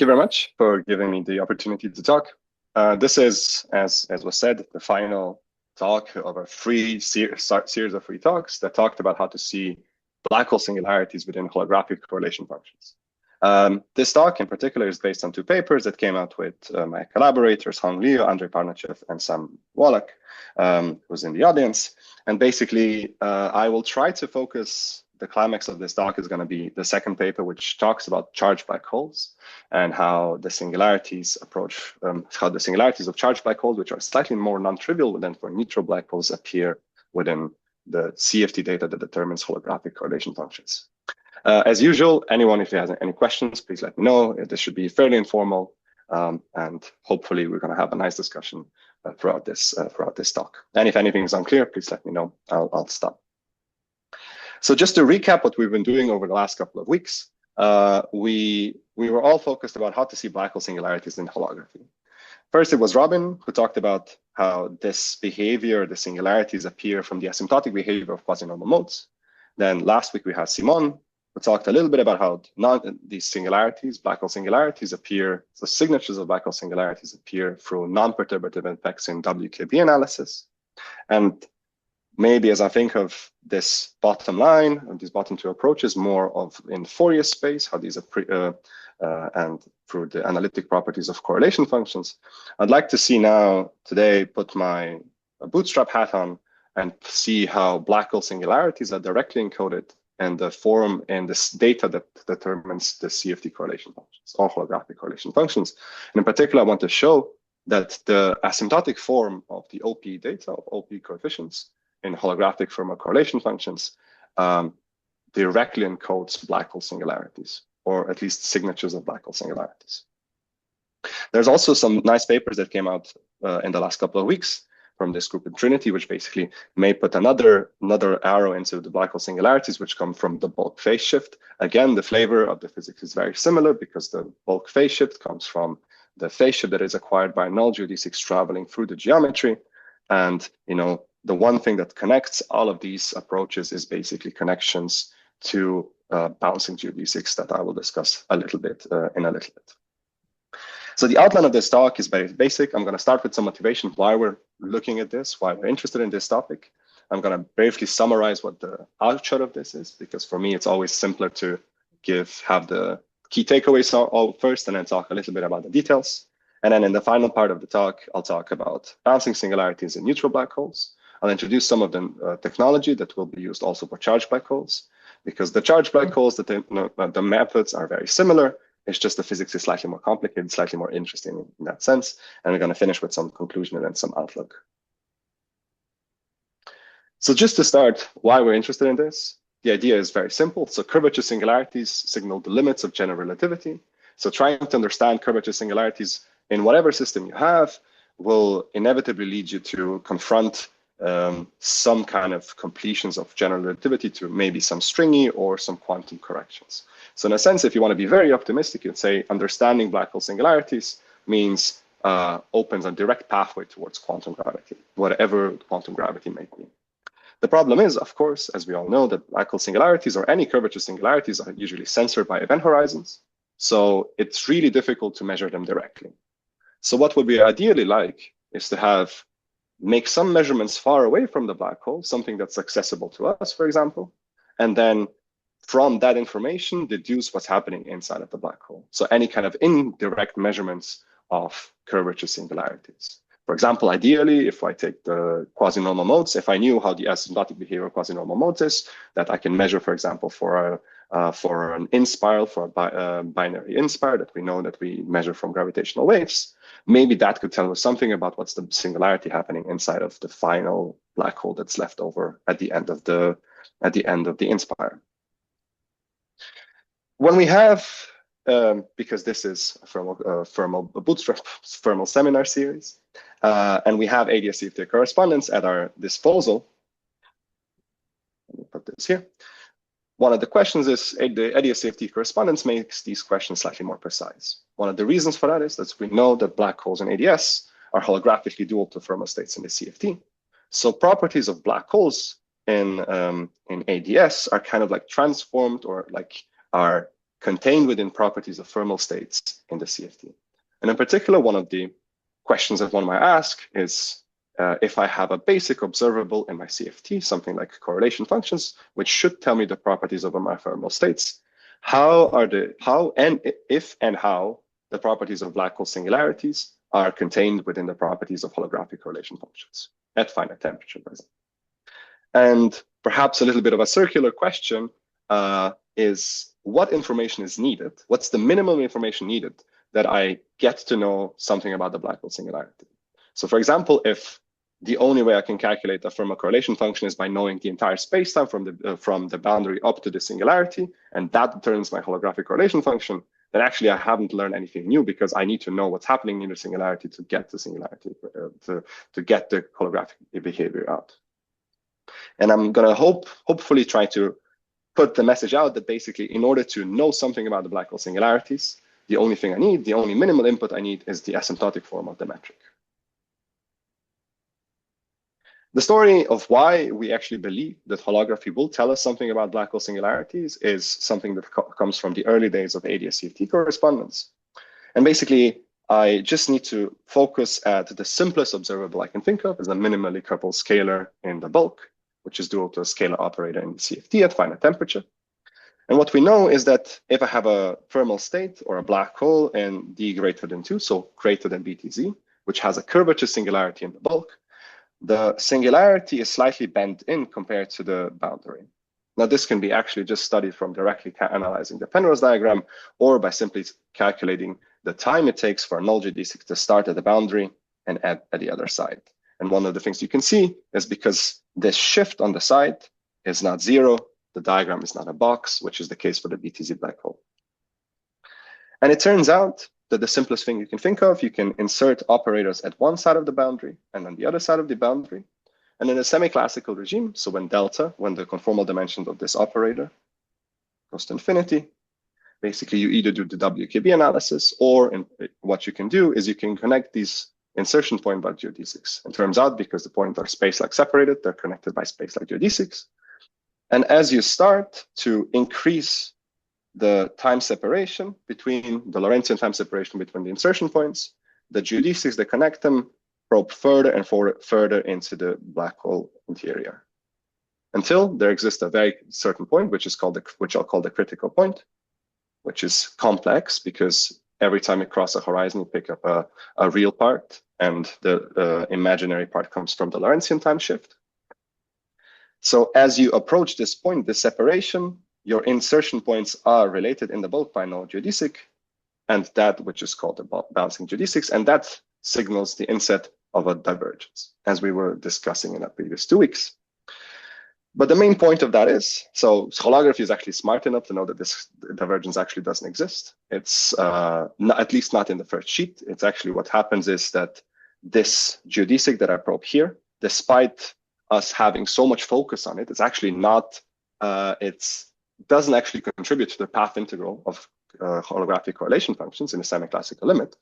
you very much for giving me the opportunity to talk. This is, as was said, the final talk of a series of free talks that talked about how to see black hole singularities within holographic correlation functions. This talk in particular is based on two papers that came out with my collaborators, Hong Liu, Andrei Parnachev, and Sam Wallach, who's in the audience. And basically, I will try to focus. The climax of this talk is going to be the second paper, which talks about charged black holes and how the singularities approach, how the singularities of charged black holes, which are slightly more non-trivial than for neutral black holes, appear within the CFT data that determines holographic correlation functions. As usual, anyone, if you have any questions, please let me know. This should be fairly informal, and hopefully we're going to have a nice discussion throughout this talk. And if anything is unclear, please let me know. I'll stop. So just to recap what we've been doing over the last couple of weeks, we were all focused about how to see black hole singularities in holography. First, it was Robin who talked about how this behavior, the singularities, appear from the asymptotic behavior of quasi-normal modes. Then last week we had Simon who talked a little bit about how these singularities, black hole singularities, appear, the signatures of black hole singularities appear through non-perturbative effects in WKB analysis. And maybe as I think of this bottom line, and these bottom two approaches, more of in Fourier space, how these are and through the analytic properties of correlation functions, I'd like to see now today put my bootstrap hat on and see how black hole singularities are directly encoded in the form and this data that determines the CFT correlation functions, or holographic correlation functions. And in particular, I want to show that the asymptotic form of the OPE data, of OPE coefficients, in holographic thermal correlation functions directly encodes black hole singularities, or at least signatures of black hole singularities. There's also some nice papers that came out in the last couple of weeks from this group in Trinity, which basically may put another arrow into the black hole singularities, which come from the bulk phase shift. Again, the flavor of the physics is very similar because the bulk phase shift comes from the phase shift that is acquired by null geodesics traveling through the geometry. And, the one thing that connects all of these approaches is basically connections to bouncing geodesics that I will discuss a little bit in a little bit. So the outline of this talk is very basic. I'm going to start with some motivation why we're looking at this, why we're interested in this topic. I'm going to briefly summarize what the outshot of this is, because for me, it's always simpler to have the key takeaways all first and then talk a little bit about the details. And then in the final part of the talk, I'll talk about bouncing singularities in neutral black holes. I'll introduce some of the technology that will be used also for charged black holes, because the charged black holes, the methods are very similar. It's just the physics is slightly more complicated, slightly more interesting in that sense. And we're going to finish with some conclusion and then some outlook. So just to start, why we're interested in this, the idea is very simple. So curvature singularities signal the limits of general relativity. So trying to understand curvature singularities in whatever system you have will inevitably lead you to confront some kind of completions of general relativity to maybe some stringy or some quantum corrections. So in a sense, if you want to be very optimistic, you'd say understanding black hole singularities means opens a direct pathway towards quantum gravity, whatever quantum gravity may be. The problem is, of course, as we all know, that black hole singularities or any curvature singularities are usually censored by event horizons. So it's really difficult to measure them directly. So what would we ideally like is to make some measurements far away from the black hole, something that's accessible to us, for example, and then from that information, deduce what's happening inside of the black hole. So any kind of indirect measurements of curvature singularities. For example, ideally, if I take the quasi-normal modes, if I knew how the asymptotic behavior of quasi-normal modes is, that I can measure, for example, for an in-spiral, for a binary in-spiral that we know that we measure from gravitational waves, maybe that could tell us something about what's the singularity happening inside of the final black hole that's left over at the end of the in-spiral. When we have, because this is a thermal bootstrap thermal seminar series, and we have ADS-CFT correspondence at our disposal, let me put this here. One of the questions is the ADS-CFT correspondence makes these questions slightly more precise. One of the reasons for that is that we know that black holes in ADS are holographically dual to thermal states in the CFT. So properties of black holes in ADS are kind of like transformed or like are contained within properties of thermal states in the CFT. And in particular, one of the questions that one might ask is, if I have a basic observable in my CFT, something like correlation functions, which should tell me the properties of my thermal states, if and how the properties of black hole singularities are contained within the properties of holographic correlation functions at finite temperature. And perhaps a little bit of a circular question is, what information is needed? What's the minimum information needed that I get to know something about the black hole singularity? So for example, if the only way I can calculate the thermal correlation function is by knowing the entire spacetime from the boundary up to the singularity, and that determines my holographic correlation function, then actually I haven't learned anything new, because I need to know what's happening in the singularity to get the singularity, to get the holographic behavior out. And I'm going to hopefully try to put the message out that basically, in order to know something about the black hole singularities, the only thing I need, the only minimal input I need, is the asymptotic form of the metric. The story of why we actually believe that holography will tell us something about black hole singularities is something that comes from the early days of ADS-CFT correspondence. And basically, I just need to focus at the simplest observable I can think of as a minimally coupled scalar in the bulk, which is dual to a scalar operator in the CFT at finite temperature. And what we know is that if I have a thermal state or a black hole in d greater than 2, so greater than BTZ, which has a curvature singularity in the bulk, the singularity is slightly bent in compared to the boundary. Now, this can be actually just studied from directly analyzing the Penrose diagram, or by simply calculating the time it takes for a null geodesic to start at the boundary and end at the other side. And one of the things you can see is, because this shift on the side is not zero, the diagram is not a box, which is the case for the BTZ black hole. And it turns out that the simplest thing you can think of, you can insert operators at one side of the boundary and on the other side of the boundary. And in a semi-classical regime, so when the conformal dimension of this operator goes to infinity, basically you either do the WKB analysis, or what you can do is you can connect these insertion point by geodesics. It turns out, because the points are space-like separated, they're connected by space-like geodesics. And as you start to increase the time separation between the Lorentzian time separation between the insertion points, the geodesics that connect them probe further and further into the black hole interior, until there exists a very certain point, which I'll call the critical point, which is complex, because every time you cross a horizon, you pick up a real part, and the imaginary part comes from the Lorentzian time shift. So as you approach this point, this separation, your insertion points are related in the bulk by null geodesic, and that which is called the bouncing geodesics, and that signals the inset of a divergence, as we were discussing in the previous 2 weeks. But the main point of that is, so holography is actually smart enough to know that this divergence actually doesn't exist. It's at least not in the first sheet. It's actually, what happens is that this geodesic that I probe here, despite us having so much focus on it, it's actually not, it doesn't actually contribute to the path integral of holographic correlation functions in a semi-classical limit.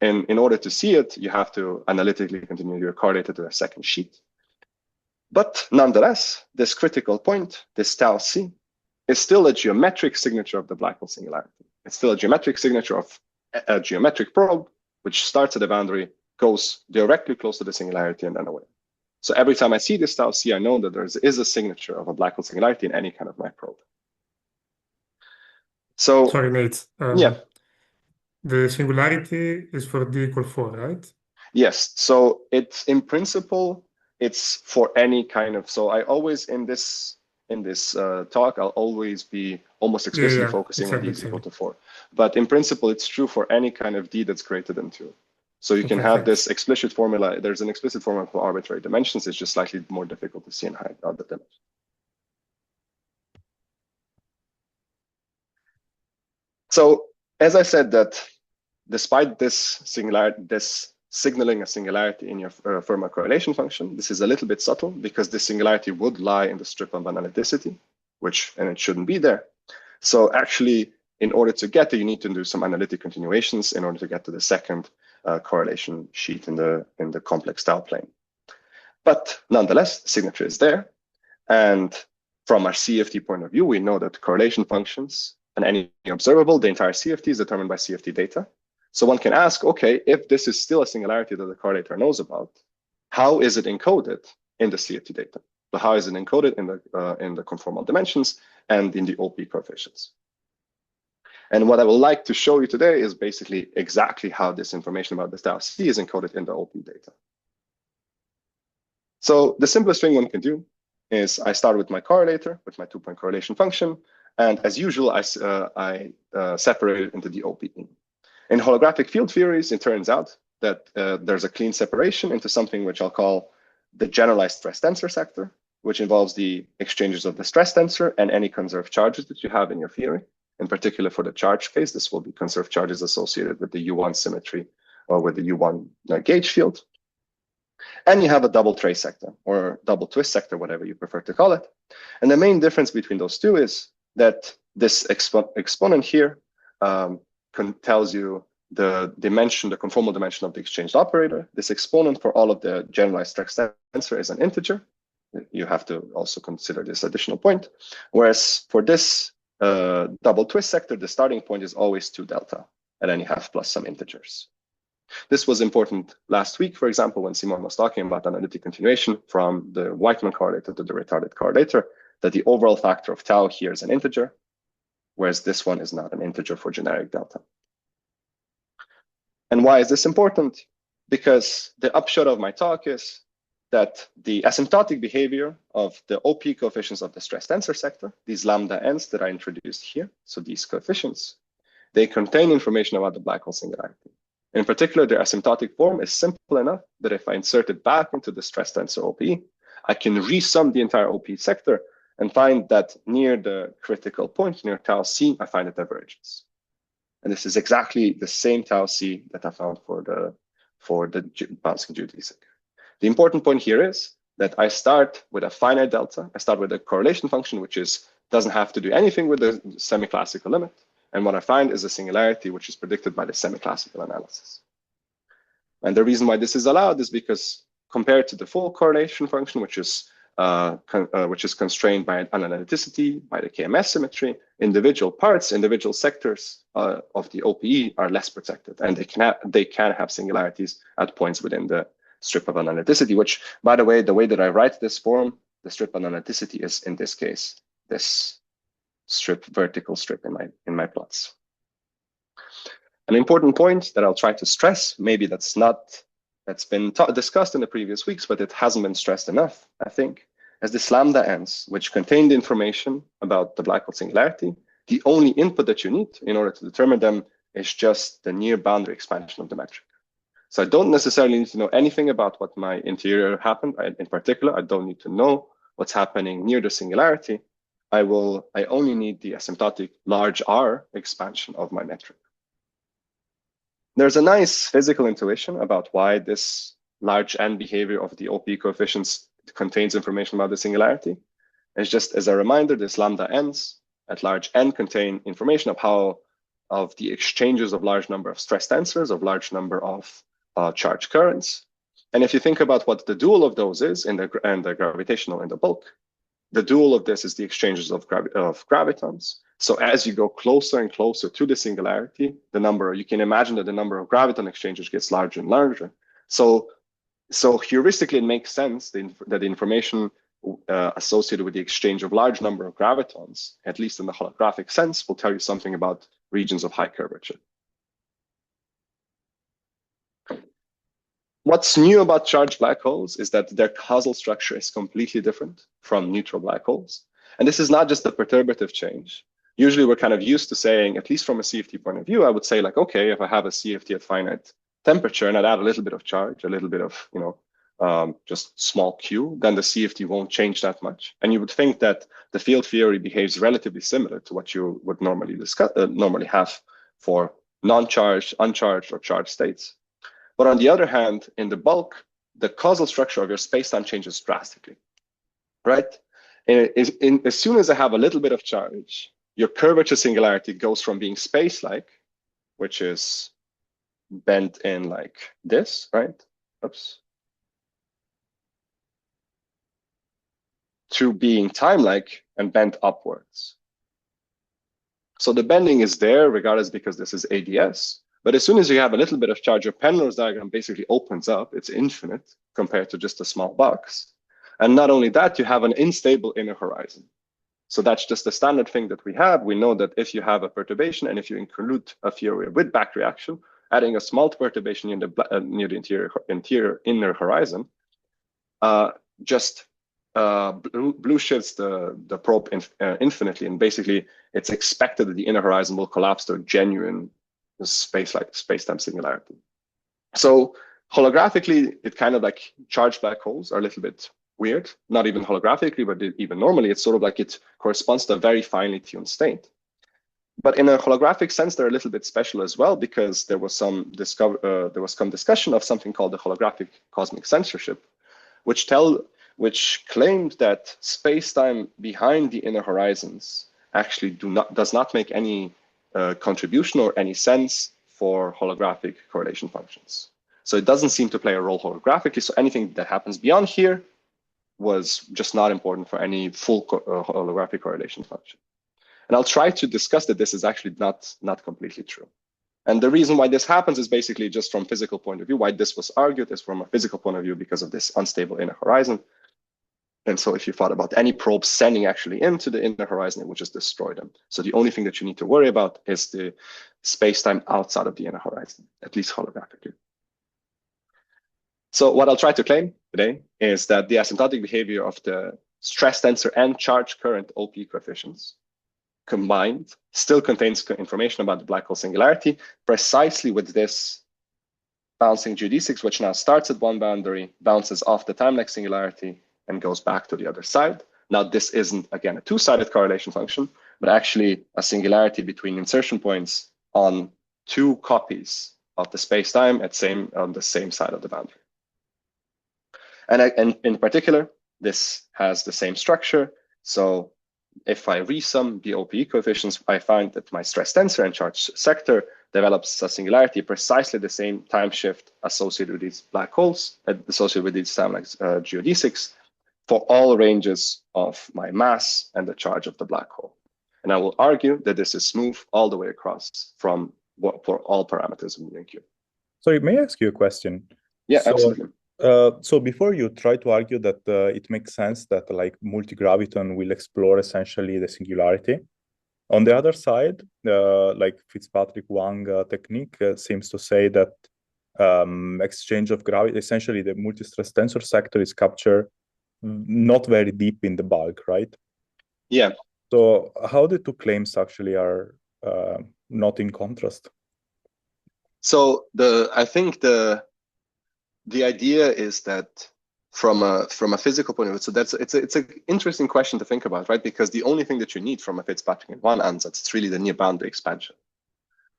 And in order to see it, you have to analytically continue your correlator to a second sheet. But nonetheless, this critical point, this tau c, is still a geometric signature of the black hole singularity. It's still a geometric signature of a geometric probe, which starts at the boundary, goes directly close to the singularity, and then away. So every time I see this tau c, I know that there is a signature of a black hole singularity in any kind of my probe. So, sorry, Nate. Yeah. The singularity is for d equal 4, right? Yes. So it's, in principle, it's for any kind of, so I always, in this talk, I'll always be almost explicitly focusing on d is equal to 4. But in principle, it's true for any kind of d that's greater than 2. So you can have this explicit formula. There's an explicit formula for arbitrary dimensions. It's just slightly more difficult to see in high other dimensions. So as I said, that despite this singularity, this signaling a singularity in your Fermat correlation function, this is a little bit subtle, because this singularity would lie in the strip of analyticity, and it shouldn't be there. So actually, in order to get there, you need to do some analytic continuations in order to get to the second correlation sheet in the complex tau plane. But nonetheless, the signature is there. And from our CFT point of view, we know that correlation functions and any observable, the entire CFT is determined by CFT data. So one can ask, okay, if this is still a singularity that the correlator knows about, how is it encoded in the CFT data? So how is it encoded in the conformal dimensions and in the OP coefficients? And what I would like to show you today is basically exactly how this information about the tau C is encoded in the OP data. So the simplest thing one can do is I start with my correlator, with my two-point correlation function. And as usual, I separate it into the OPE. In holographic field theories, it turns out that there's a clean separation into something which I'll call the generalized stress tensor sector, which involves the exchanges of the stress tensor and any conserved charges that you have in your theory. In particular, for the charge case, this will be conserved charges associated with the U1 symmetry or with the U1 gauge field. And you have a double trace sector or double twist sector, whatever you prefer to call it. And the main difference between those two is that this exponent here tells you the dimension, the conformal dimension of the exchanged operator. This exponent for all of the generalized stress tensor is an integer. You have to also consider this additional point. Whereas for this double twist sector, the starting point is always 2 delta, and then you have plus some integers. This was important last week, for example, when Simon was talking about analytic continuation from the Whiteman correlator to the retarded correlator, that the overall factor of tau here is an integer, whereas this one is not an integer for generic delta. And why is this important? Because the upshot of my talk is that the asymptotic behavior of the OP coefficients of the stress tensor sector, these lambda n's that I introduced here, so these coefficients, they contain information about the black hole singularity. In particular, their asymptotic form is simple enough that if I insert it back into the stress tensor OPE, I can resum the entire OP sector and find that near the critical point, near tau C, I find a divergence. And this is exactly the same tau C that I found for the bouncing geodesic. The important point here is that I start with a finite delta. I start with a correlation function, which doesn't have to do anything with the semi-classical limit. And what I find is a singularity, which is predicted by the semi-classical analysis. And the reason why this is allowed is because compared to the full correlation function, which is constrained by analyticity, by the KMS symmetry, individual parts, individual sectors of the OPE are less protected, and they can have singularities at points within the strip of analyticity, which, by the way that I write this form, the strip of analyticity is, in this case, this vertical strip in my plots. An important point that I'll try to stress, maybe that's been discussed in the previous weeks, but it hasn't been stressed enough, I think, as this lambda n's, which contain the information about the black hole singularity. The only input that you need in order to determine them is just the near boundary expansion of the metric. So I don't necessarily need to know anything about what my interior happened. In particular, I don't need to know what's happening near the singularity. I only need the asymptotic large R expansion of my metric. There's a nice physical intuition about why this large N behavior of the OP coefficients contains information about the singularity. It's just as a reminder, this lambda n's at large N contain information of the exchanges of large number of stress tensors, of large number of charge currents. And if you think about what the dual of those is in the gravitational in the bulk, the dual of this is the exchanges of gravitons. So as you go closer and closer to the singularity, you can imagine that the number of graviton exchanges gets larger and larger. So heuristically, it makes sense that the information associated with the exchange of large number of gravitons, at least in the holographic sense, will tell you something about regions of high curvature. What's new about charged black holes is that their causal structure is completely different from neutral black holes. And this is not just a perturbative change. Usually we're kind of used to saying, at least from a CFT point of view, I would say like, okay, if I have a CFT at finite temperature and I'd add a little bit of charge, a little bit of, just small Q, then the CFT won't change that much. And you would think that the field theory behaves relatively similar to what you would normally have for non-charged, uncharged, or charged states. But on the other hand, in the bulk, the causal structure of your spacetime changes drastically, right? As soon as I have a little bit of charge, your curvature singularity goes from being space-like, which is bent in like this, right? Oops. To being time-like and bent upwards. So the bending is there regardless because this is ADS. But as soon as you have a little bit of charge, your Penrose's diagram basically opens up. It's infinite compared to just a small box. And not only that, you have an unstable inner horizon. So that's just the standard thing that we have. We know that if you have a perturbation and if you include a Fourier with back reaction, adding a small perturbation near the interior inner horizon, blue shifts the probe infinitely, and basically it's expected that the inner horizon will collapse to a genuine space-time singularity. So holographically, it kind of like charged black holes are a little bit weird, not even holographically, but even normally, it's sort of like it corresponds to a very finely tuned state. But in a holographic sense, they're a little bit special as well, because there was some discussion of something called the holographic cosmic censorship, which claimed that space-time behind the inner horizons actually does not make any contribution or any sense for holographic correlation functions. So it doesn't seem to play a role holographically. So anything that happens beyond here was just not important for any full holographic correlation function. And I'll try to discuss that this is actually not completely true. And the reason why this happens is basically just from physical point of view. Why this was argued is from a physical point of view because of this unstable inner horizon. And so if you thought about any probe sending actually into the inner horizon, it would just destroy them. So the only thing that you need to worry about is the space-time outside of the inner horizon, at least holographically. So what I'll try to claim today is that the asymptotic behavior of the stress tensor and charge current OPE coefficients combined still contains information about the black hole singularity, precisely with this bouncing geodesics, which now starts at one boundary, bounces off the time-lag singularity, and goes back to the other side. Now, this isn't, again, a two-sided correlation function, but actually a singularity between insertion points on two copies of the space-time on the same side of the boundary. And in particular, this has the same structure. So if I resum the OPE coefficients, I find that my stress tensor and charge sector develops a singularity precisely the same time shift associated with these black holes, associated with these time-lag geodesics, for all ranges of my mass and the charge of the black hole. And I will argue that this is smooth all the way across for all parameters of the Q. Sorry, may I ask you a question? Yeah, absolutely. So before you try to argue that it makes sense that like multigraviton will explore essentially the singularity, on the other side, like Fitzpatrick-Wang technique seems to say that exchange of gravity, essentially the multi-stress tensor sector is captured not very deep in the bulk, right? Yeah. So how the two claims actually are not in contrast? So I think the idea is that from a physical point of view, so it's an interesting question to think about, right? Because the only thing that you need from a Fitzpatrick-Wang ansatz, it's really the near boundary expansion,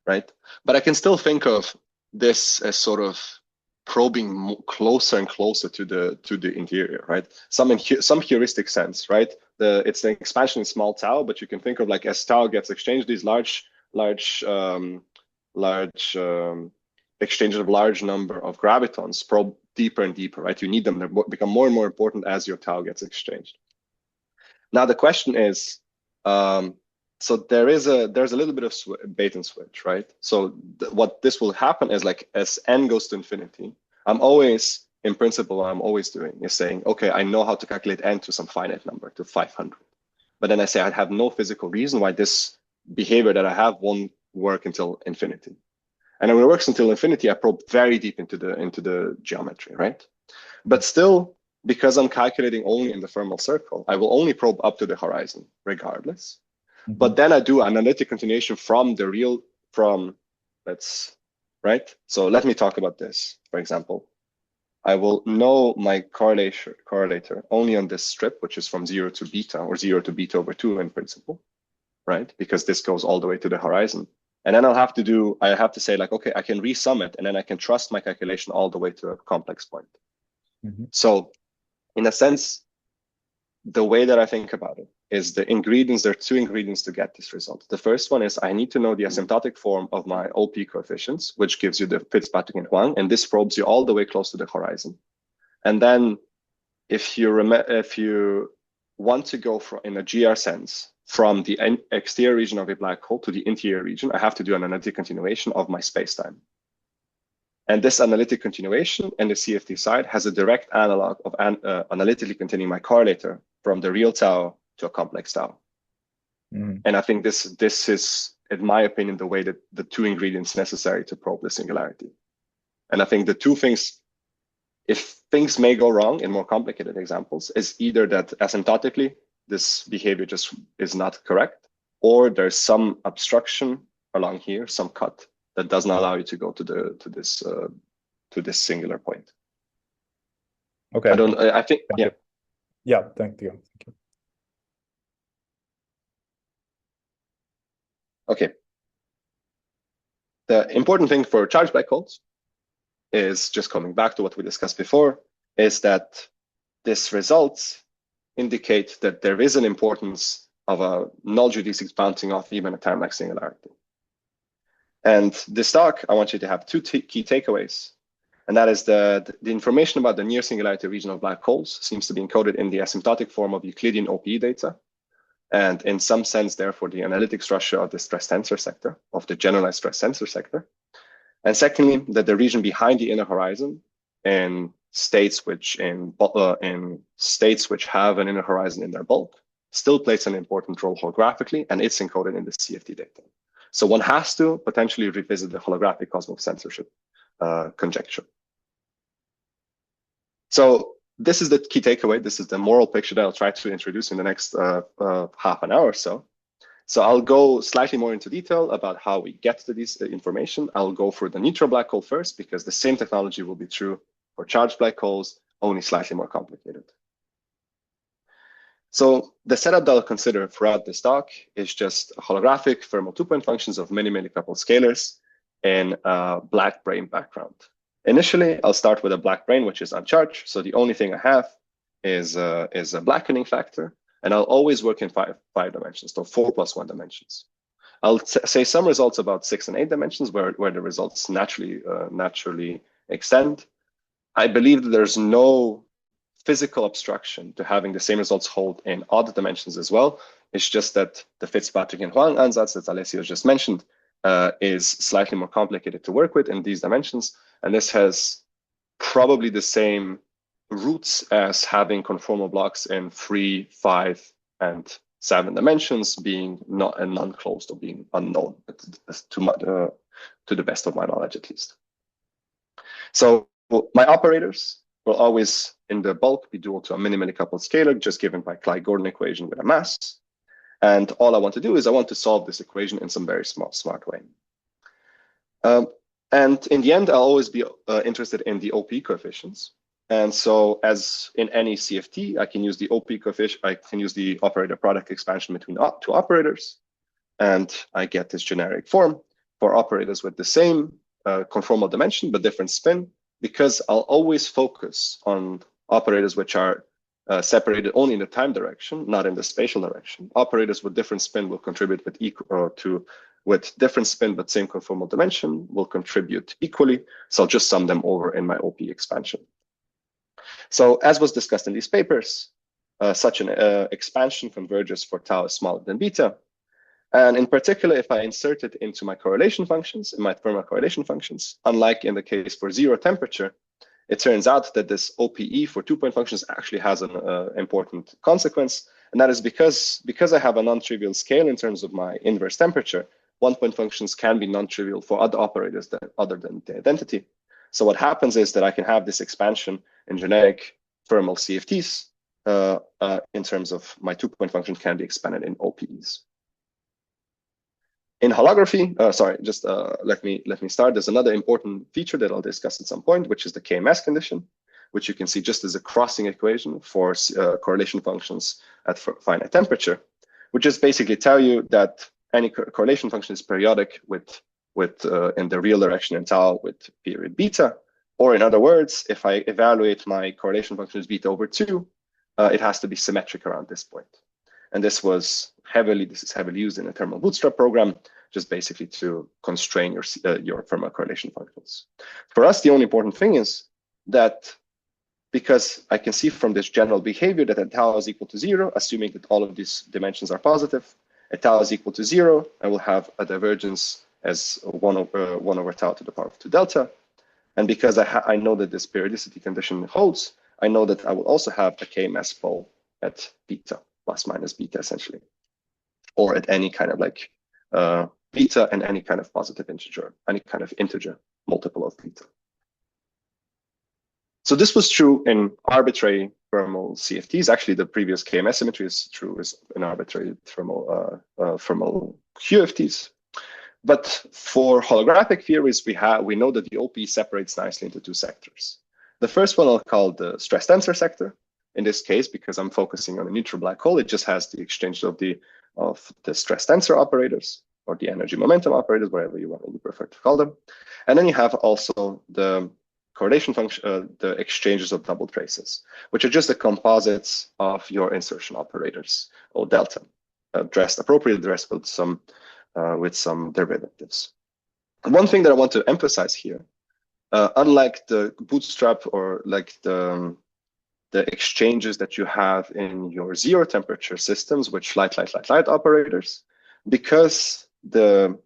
right? But I can still think of this as sort of probing closer and closer to the interior, right? Some heuristic sense, right? It's the expansion in small tau, but you can think of like as tau gets exchanged, these large exchanges of large number of gravitons probe deeper and deeper, right? You need them to become more and more important as your tau gets exchanged. Now the question is, so there's a little bit of bait and switch, right? So what this will happen is like as n goes to infinity, I'm always, in principle, what I'm always doing is saying, okay, I know how to calculate n to some finite number, to 500. But then I say I have no physical reason why this behavior that I have won't work until infinity. And when it works until infinity, I probe very deep into the geometry, right? But still, because I'm calculating only in the thermal circle, I will only probe up to the horizon regardless. Mm-hmm. But then I do analytic continuation right? So let me talk about this. For example, I will know my correlator only on this strip, which is from 0 to beta, or 0 to beta over 2 in principle, right? Because this goes all the way to the horizon. And then I have to say like, okay, I can resum it, and then I can trust my calculation all the way to a complex point. Mm-hmm. So in a sense, the way that I think about it is there are two ingredients to get this result. The first one is I need to know the asymptotic form of my OPE coefficients, which gives you the Fitzpatrick-Wang, and this probes you all the way close to the horizon. And then if you want to go in a GR sense from the exterior region of a black hole to the interior region, I have to do an analytic continuation of my spacetime. And this analytic continuation in the CFT side has a direct analog of analytically containing my correlator from the real tau to a complex tau. And I think this is, in my opinion, the way that the two ingredients necessary to probe the singularity. And I think the two things, if things may go wrong in more complicated examples, is either that asymptotically this behavior just is not correct, or there's some obstruction along here, some cut that doesn't allow you to go to this singular point. Okay. I think, thank you. Yeah, thank you. Okay. The important thing for charged black holes is, just coming back to what we discussed before, is that this results indicate that there is an importance of a null geodesics bouncing off even a time like singularity. And this talk, I want you to have two key takeaways. And that is the information about the near singularity region of black holes seems to be encoded in the asymptotic form of Euclidean OPE data. And in some sense, therefore, the analytic structure of the stress tensor sector, of the generalized stress tensor sector. And secondly, that the region behind the inner horizon in states which have an inner horizon in their bulk still plays an important role holographically, and it's encoded in the CFT data. So one has to potentially revisit the holographic causal censorship conjecture. So this is the key takeaway. This is the moral picture that I'll try to introduce in the next half an hour or so. So I'll go slightly more into detail about how we get to this information. I'll go for the neutral black hole first, because the same technology will be true for charged black holes, only slightly more complicated. So the setup that I'll consider throughout this talk is just holographic thermal two-point functions of many coupled scalars in a black brane background. Initially, I'll start with a black brane, which is uncharged. So the only thing I have is a blackening factor. And I'll always work in five dimensions, so 4 + 1 dimensions. I'll say some results about 6 and 8 dimensions where the results naturally extend. I believe that there's no physical obstruction to having the same results hold in odd dimensions as well. It's just that the Fitzpatrick and Huang ansatz that Alessio just mentioned is slightly more complicated to work with in these dimensions. And this has probably the same roots as having conformal blocks in 3, 5, and 7 dimensions being not and non-closed or being unknown to the best of my knowledge, at least. So my operators will always in the bulk be dual to a minimally coupled scalar, just given by Clyde-Gordon equation with a mass. And all I want to do is I want to solve this equation in some very smart way. And in the end, I'll always be interested in the OPE coefficients. And so, as in any CFT, I can use the OPE coefficient. I can use the operator product expansion between two operators, and I get this generic form for operators with the same conformal dimension but different spin. Because I'll always focus on operators which are separated only in the time direction, not in the spatial direction. Operators with different spin will contribute with different spin but same conformal dimension will contribute equally. So I'll just sum them over in my OPE expansion. So as was discussed in these papers, such an expansion converges for tau is smaller than beta. And in particular, if I insert it into my correlation functions, in my thermal correlation functions, unlike in the case for 0 temperature, it turns out that this OPE for two-point functions actually has an important consequence. And that is because I have a non-trivial scale in terms of my inverse temperature, one-point functions can be non-trivial for other operators other than the identity. So what happens is that I can have this expansion in generic thermal CFTs in terms of my two-point function can be expanded in OPEs. In holography, let me start. There's another important feature that I'll discuss at some point, which is the KMS condition, which you can see just as a crossing equation for correlation functions at finite temperature, which is basically tell you that any correlation function is periodic with in the real direction in tau with period beta. Or in other words, if I evaluate my correlation function as beta over 2, it has to be symmetric around this point. And this is heavily used in a thermal bootstrap program, just basically to constrain your thermal correlation functions. For us, the only important thing is that because I can see from this general behavior that tau is equal to 0, assuming that all of these dimensions are positive, at tau is equal to 0, I will have a divergence as 1 over tau to the power of 2 delta. And because I know that this periodicity condition holds, I know that I will also have a k-mass pole at beta, plus minus beta essentially, or at any kind of like beta and any kind of positive integer, any kind of integer multiple of beta. So this was true in arbitrary thermal CFTs. Actually, the previous KMS symmetry is true in arbitrary thermal QFTs. But for holographic theories, we know that the OPE separates nicely into two sectors. The first one I'll call the stress tensor sector. In this case, because I'm focusing on a neutral black hole, it just has the exchange of the stress tensor operators or the energy momentum operators, whatever you want to prefer to call them. And then you have also the correlation function, the exchanges of double traces, which are just the composites of your insertion operators, or delta, dressed appropriately, dressed with some derivatives. And one thing that I want to emphasize here, unlike the bootstrap or like the exchanges that you have in your zero temperature systems, which light operators, because the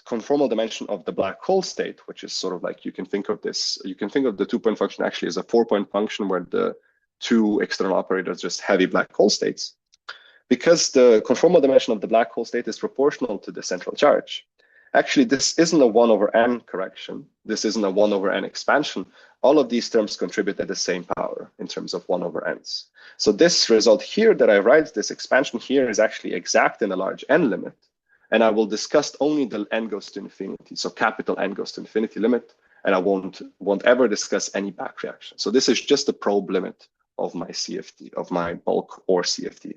conformal dimension of the black hole state, which is sort of like, you can think of the 2-point function actually as a 4-point function where the two external operators just heavy black hole states. Because the conformal dimension of the black hole state is proportional to the central charge, actually this isn't a 1 over n correction. This isn't a 1 over n expansion. All of these terms contribute at the same power in terms of 1 over n's. So this result here that I write, this expansion here, is actually exact in a large n limit. And I will discuss only the n goes to infinity, so capital N goes to infinity limit, and I won't ever discuss any back reaction. So this is just the probe limit of my CFT, of my bulk or CFT.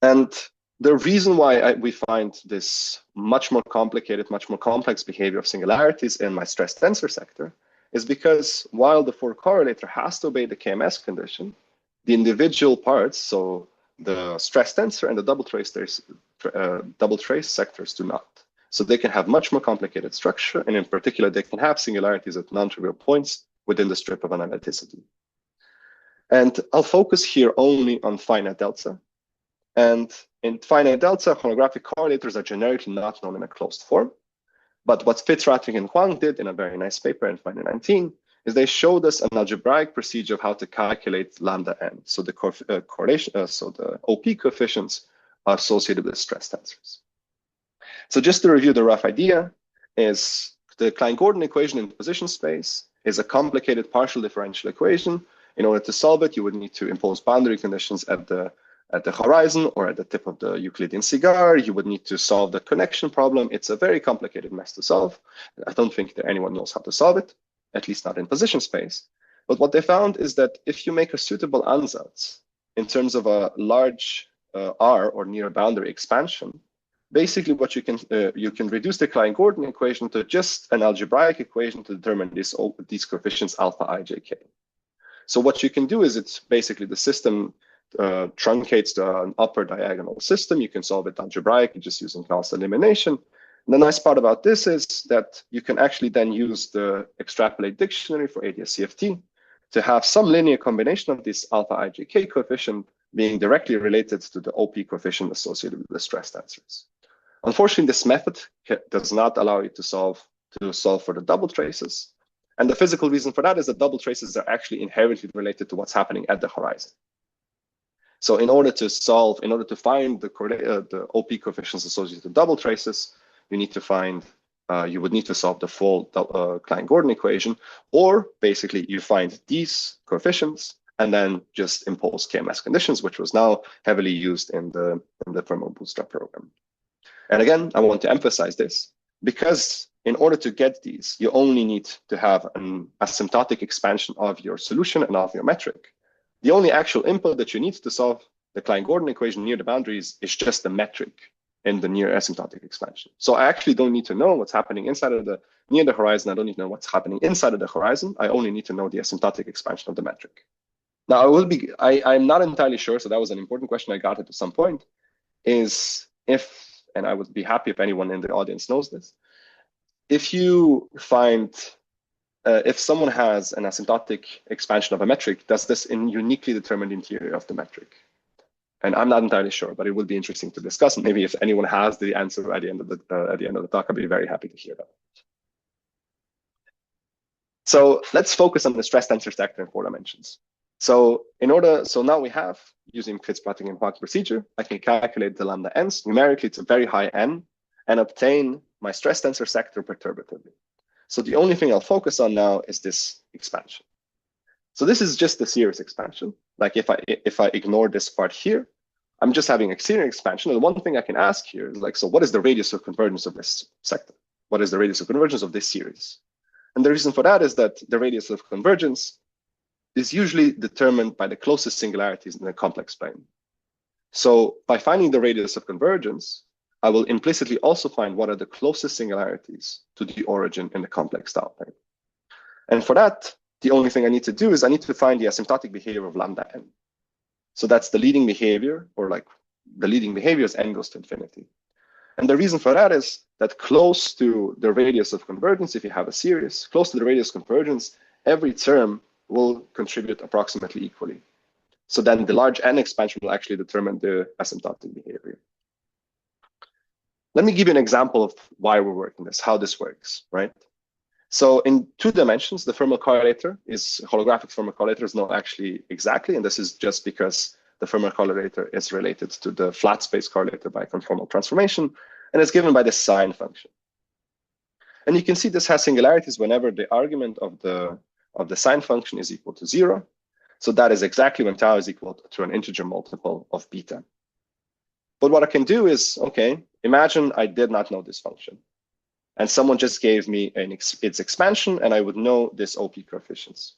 And the reason why we find this much more complicated, much more complex behavior of singularities in my stress tensor sector is because while the 4 correlator has to obey the KMS condition, the individual parts, so the stress tensor and the double trace sectors do not. So they can have much more complicated structure, and in particular, they can have singularities at non-trivial points within the strip of analyticity. And I'll focus here only on finite delta. And in finite delta, holographic correlators are generically not known in a closed form. But what Fitzpatrick and Huang did in a very nice paper in 2019 is they showed us an algebraic procedure of how to calculate lambda n. So the correlation, so the OP coefficients are associated with stress tensors. So just to review the rough idea, is the Klein-Gordon equation in position space is a complicated partial differential equation. In order to solve it, you would need to impose boundary conditions at the horizon or at the tip of the Euclidean cigar. You would need to solve the connection problem. It's a very complicated mess to solve. I don't think that anyone knows how to solve it, at least not in position space. But what they found is that if you make a suitable ansatz in terms of a large R or near boundary expansion, basically what you can reduce the Klein-Gordon equation to just an algebraic equation to determine these coefficients alpha I, j, k. So what you can do is it's basically the system truncates an upper diagonal system. You can solve it algebraically just using Gauss elimination. And the nice part about this is that you can actually then use the extrapolate dictionary for ADS-CFT to have some linear combination of this alpha ijk coefficient being directly related to the OP coefficient associated with the stress tensors. Unfortunately, this method does not allow you to solve for the double traces. And the physical reason for that is that double traces are actually inherently related to what's happening at the horizon. So in order to find the OP coefficients associated with double traces, you would need to solve the full Klein-Gordon equation, or basically you find these coefficients and then just impose KMS conditions, which was now heavily used in the thermal bootstrap program. And again, I want to emphasize this, because in order to get these, you only need to have an asymptotic expansion of your solution and of your metric. The only actual input that you need to solve the Klein-Gordon equation near the boundaries is just the metric in the near asymptotic expansion. So I actually don't need to know what's happening inside of near the horizon. I don't need to know what's happening inside of the horizon. I only need to know the asymptotic expansion of the metric. Now I'm not entirely sure, so that was an important question I got at some point, is if, and I would be happy if anyone in the audience knows this, if you find if someone has an asymptotic expansion of a metric, does this uniquely determine the interior of the metric? And I'm not entirely sure, but it would be interesting to discuss. And maybe if anyone has the answer at the end of the talk, I'd be very happy to hear that. So let's focus on the stress tensor sector in 4 dimensions. So now we have, using Fitzpatrick and Planck procedure, I can calculate the lambda n's. Numerically, it's a very high n, and obtain my stress tensor sector perturbatively. So the only thing I'll focus on now is this expansion. So this is just the series expansion. Like if I ignore this part here, I'm just having a series expansion. And one thing I can ask here is like, so what is the radius of convergence of this sector? What is the radius of convergence of this series? And the reason for that is that the radius of convergence is usually determined by the closest singularities in the complex plane. So by finding the radius of convergence, I will implicitly also find what are the closest singularities to the origin in the complex style plane. And for that, the only thing I need to do is I need to find the asymptotic behavior of lambda n. So that's the leading behavior, or like the leading behavior as n goes to infinity. And the reason for that is that close to the radius of convergence, if you have a series, close to the radius of convergence, every term will contribute approximately equally. So then the large n expansion will actually determine the asymptotic behavior. Let me give you an example of why we're working this, how this works, right? So in 2 dimensions, the thermal correlator is holographic thermal correlator is not actually exactly, and this is just because the thermal correlator is related to the flat space correlator by conformal transformation, and it's given by the sine function. And you can see this has singularities whenever the argument of the sine function is equal to 0. So that is exactly when tau is equal to an integer multiple of beta. But what I can do is, okay, imagine I did not know this function, and someone just gave me its expansion, and I would know this OP coefficients.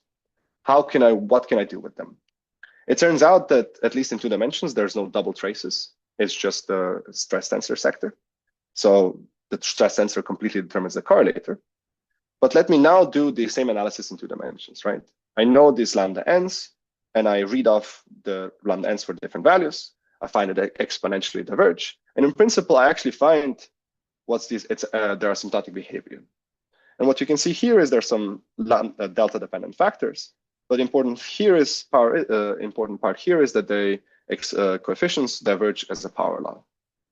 What can I do with them? It turns out that at least in 2 dimensions, there's no double traces. It's just the stress tensor sector. So the stress tensor completely determines the correlator. But let me now do the same analysis in 2 dimensions, right? I know these lambda n's, and I read off the lambda n's for different values. I find that they exponentially diverge. And in principle, I actually find their asymptotic behavior. And what you can see here is there's some delta dependent factors. But important part here is that the coefficients diverge as a power law.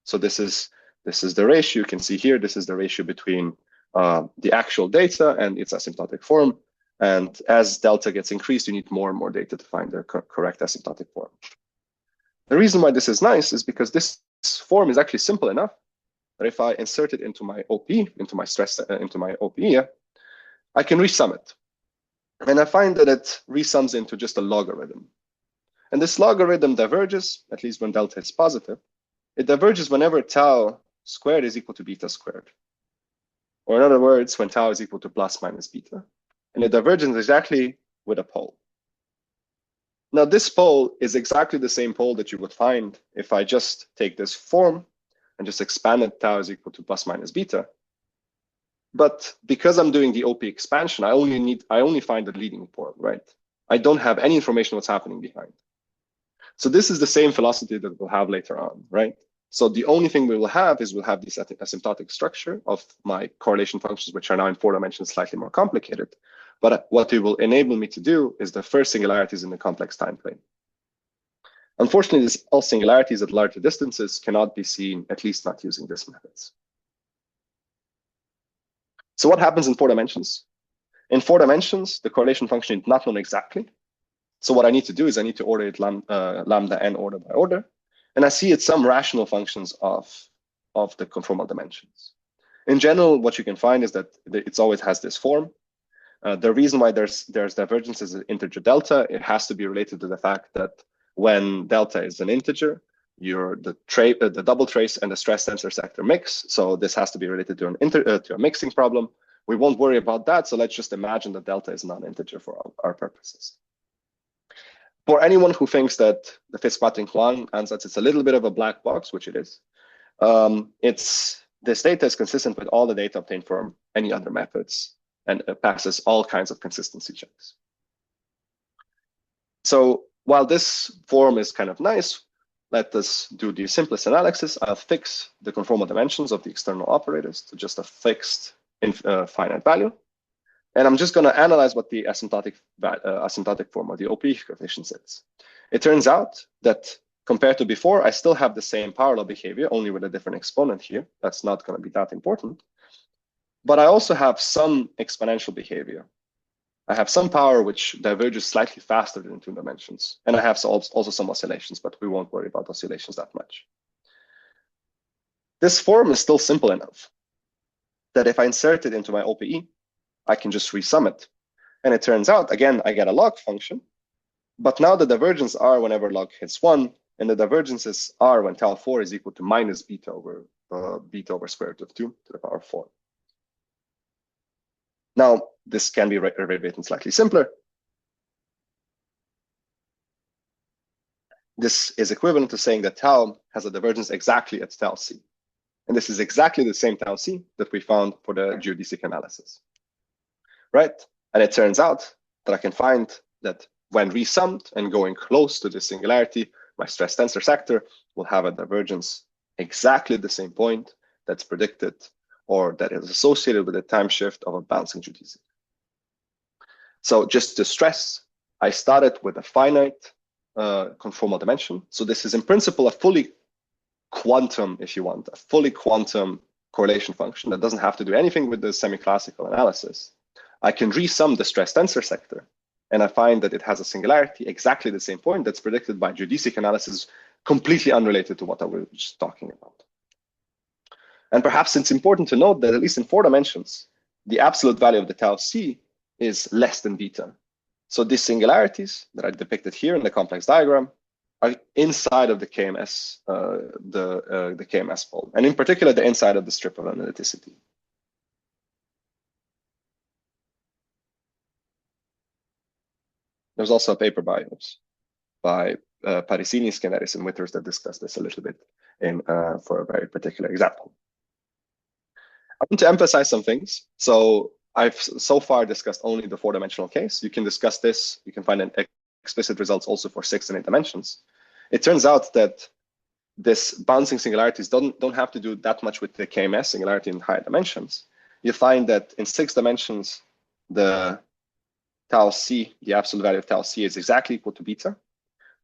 So this is the ratio you can see here. This is the ratio between the actual data and its asymptotic form. And as delta gets increased, you need more and more data to find the correct asymptotic form. The reason why this is nice is because this form is actually simple enough that if I insert it into my OP, into my OPE, I can resum it. And I find that it resums into just a logarithm. And this logarithm diverges, at least when delta is positive. It diverges whenever tau squared is equal to beta squared. Or in other words, when tau is equal to plus minus beta. And it diverges exactly with a pole. Now, this pole is exactly the same pole that you would find if I just take this form and just expand it, tau is equal to plus minus beta. But because I'm doing the OP expansion, I only find the leading form, right? I don't have any information what's happening behind. So this is the same philosophy that we'll have later on, right? So the only thing we will have is we'll have this asymptotic structure of my correlation functions, which are now in 4 dimensions slightly more complicated. But what it will enable me to do is the first singularities in the complex time plane. Unfortunately, all singularities at larger distances cannot be seen, at least not using these methods. So what happens in 4 dimensions? In 4 dimensions, the correlation function is not known exactly. So what I need to do is I need to order it lambda n order by order. And I see it's some rational functions of the conformal dimensions. In general, what you can find is that it always has this form. The reason why there's divergences in integer delta, it has to be related to the fact that when delta is an integer, the double trace and the stress tensor sector mix. So this has to be related to a mixing problem. We won't worry about that. So let's just imagine that delta is non-integer for our purposes. For anyone who thinks that the Fitzpatrick-Wang ansatz is a little bit of a black box, which it is, this data is consistent with all the data obtained from any other methods, and it passes all kinds of consistency checks. So while this form is kind of nice, let us do the simplest analysis. I'll fix the conformal dimensions of the external operators to just a fixed finite value. And I'm just going to analyze what the asymptotic form of the OPE coefficient is. It turns out that compared to before, I still have the same parallel behavior, only with a different exponent here. That's not going to be that important. But I also have some exponential behavior. I have some power which diverges slightly faster than in 2 dimensions. And I have also some oscillations, but we won't worry about oscillations that much. This form is still simple enough that if I insert it into my OPE, I can just resum it. And it turns out, again, I get a log function. But now the divergence are whenever log hits 1, and the divergences are when tau 4 is equal to minus beta over square root of 2 to the power 4. Now, this can be rewritten slightly simpler. This is equivalent to saying that tau has a divergence exactly at tau c. And this is exactly the same tau c that we found for the geodesic analysis, right? And it turns out that I can find that when resummed and going close to this singularity, my stress tensor sector will have a divergence exactly the same point that's predicted or that is associated with the time shift of a bouncing geodesic. So just to stress, I started with a finite conformal dimension. So this is in principle a fully quantum, if you want, a fully quantum correlation function that doesn't have to do anything with the semi-classical analysis. I can resum the stress tensor sector, and I find that it has a singularity exactly the same point that's predicted by geodesic analysis, completely unrelated to what I was just talking about. And perhaps it's important to note that at least in 4 dimensions, the absolute value of the tau c is less than beta. So these singularities that are depicted here in the complex diagram are inside of the KMS, the KMS fold, and in particular, the inside of the strip of analyticity. There's also a paper by Parisini, Skeneris, and Witters that discuss this a little bit for a very particular example. I want to emphasize some things. So I've so far discussed only the 4-dimensional case. You can discuss this. You can find an explicit results also for 6 and 8 dimensions. It turns out that this bouncing singularities don't have to do that much with the KMS singularity in higher dimensions. You find that in 6 dimensions, the tau c, the absolute value of tau c is exactly equal to beta.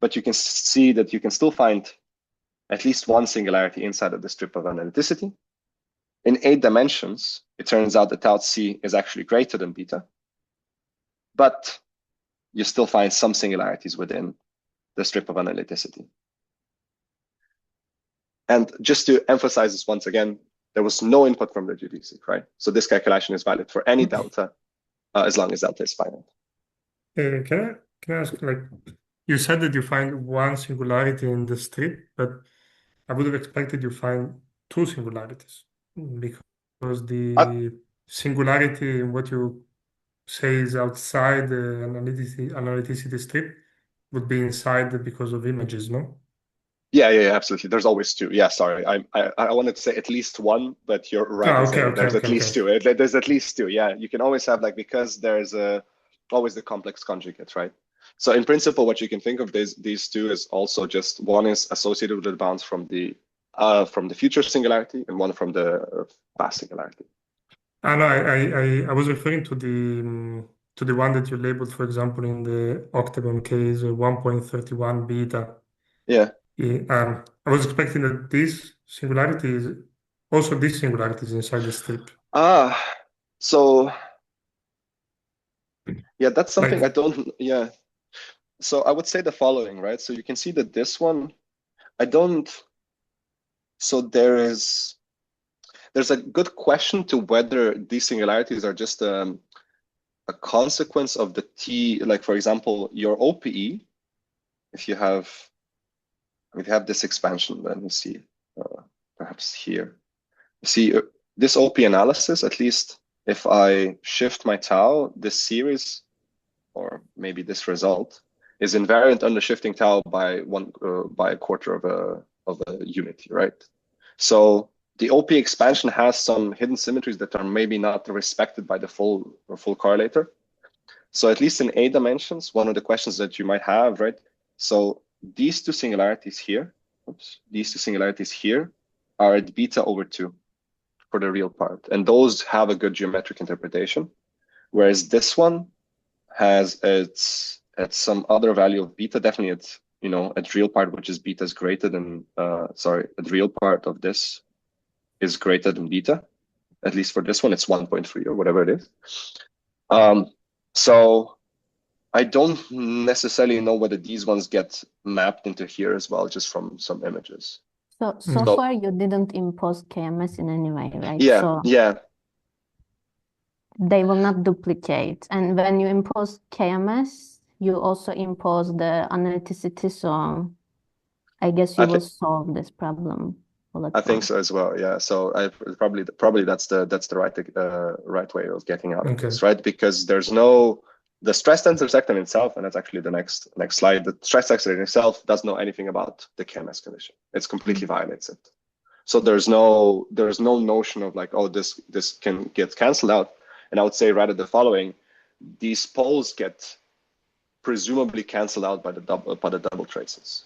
But you can see that you can still find at least one singularity inside of the strip of analyticity. In 8 dimensions, it turns out that tau c is actually greater than beta, but you still find some singularities within the strip of analyticity. And just to emphasize this once again, there was no input from the geodesic, right? So this calculation is valid for any delta, as long as delta is finite. Can I ask, like, you said that you find one singularity in the strip, but I would have expected you find 2 singularities, because the singularity in what you say is outside the analyticity strip would be inside because of images, no? Yeah, absolutely. There's always 2. Yeah, sorry. I wanted to say at least 1, but you're right. There's at least 2. There's at least 2. Yeah, you can always have, like, because there's always the complex conjugate, right? So in principle, what you can think of these 2 is also just one is associated with the bounce from the future singularity and one from the past singularity. No, I was referring to the one that you labeled, for example, in the octagon case, 1.31 beta. Yeah. I was expecting that this singularity is also this singularity is inside the strip. So yeah, that's something Like, I don't. Yeah. So I would say the following, right? So you can see that this one, I don't. So there's a good question to whether these singularities are just a consequence of the T, like, for example, your OPE, if you have this expansion, let me see, perhaps here. See, this OP analysis, at least if I shift my tau, this series, or maybe this result, is invariant under shifting tau by a quarter of a unit, right? So the OP expansion has some hidden symmetries that are maybe not respected by the full correlator. So at least in 8 dimensions, one of the questions that you might have, right? So these 2 singularities here, are at beta over 2 for the real part. And those have a good geometric interpretation. Whereas this one has its at some other value of beta, definitely it's, you know, at real part, which is beta is greater than, sorry, at real part of this is greater than beta. At least for this one, it's 1.3 or whatever it is. So I don't necessarily know whether these ones get mapped into here as well, just from some images. So far you didn't impose KMS in any way, right? Yeah, So yeah. they will not duplicate. And when you impose KMS, you also impose the analyticity. So I guess you will solve this problem. I think so as well. Yeah. So I probably that's the right way of getting out of this, right? Because there's no the stress tensor sector in itself, and that's actually the next slide. The stress tensor in itself doesn't know anything about the KMS condition. It's completely violates it. So there's no notion of like, oh, this can get canceled out. And I would say rather the following: these poles get presumably canceled out by the double traces.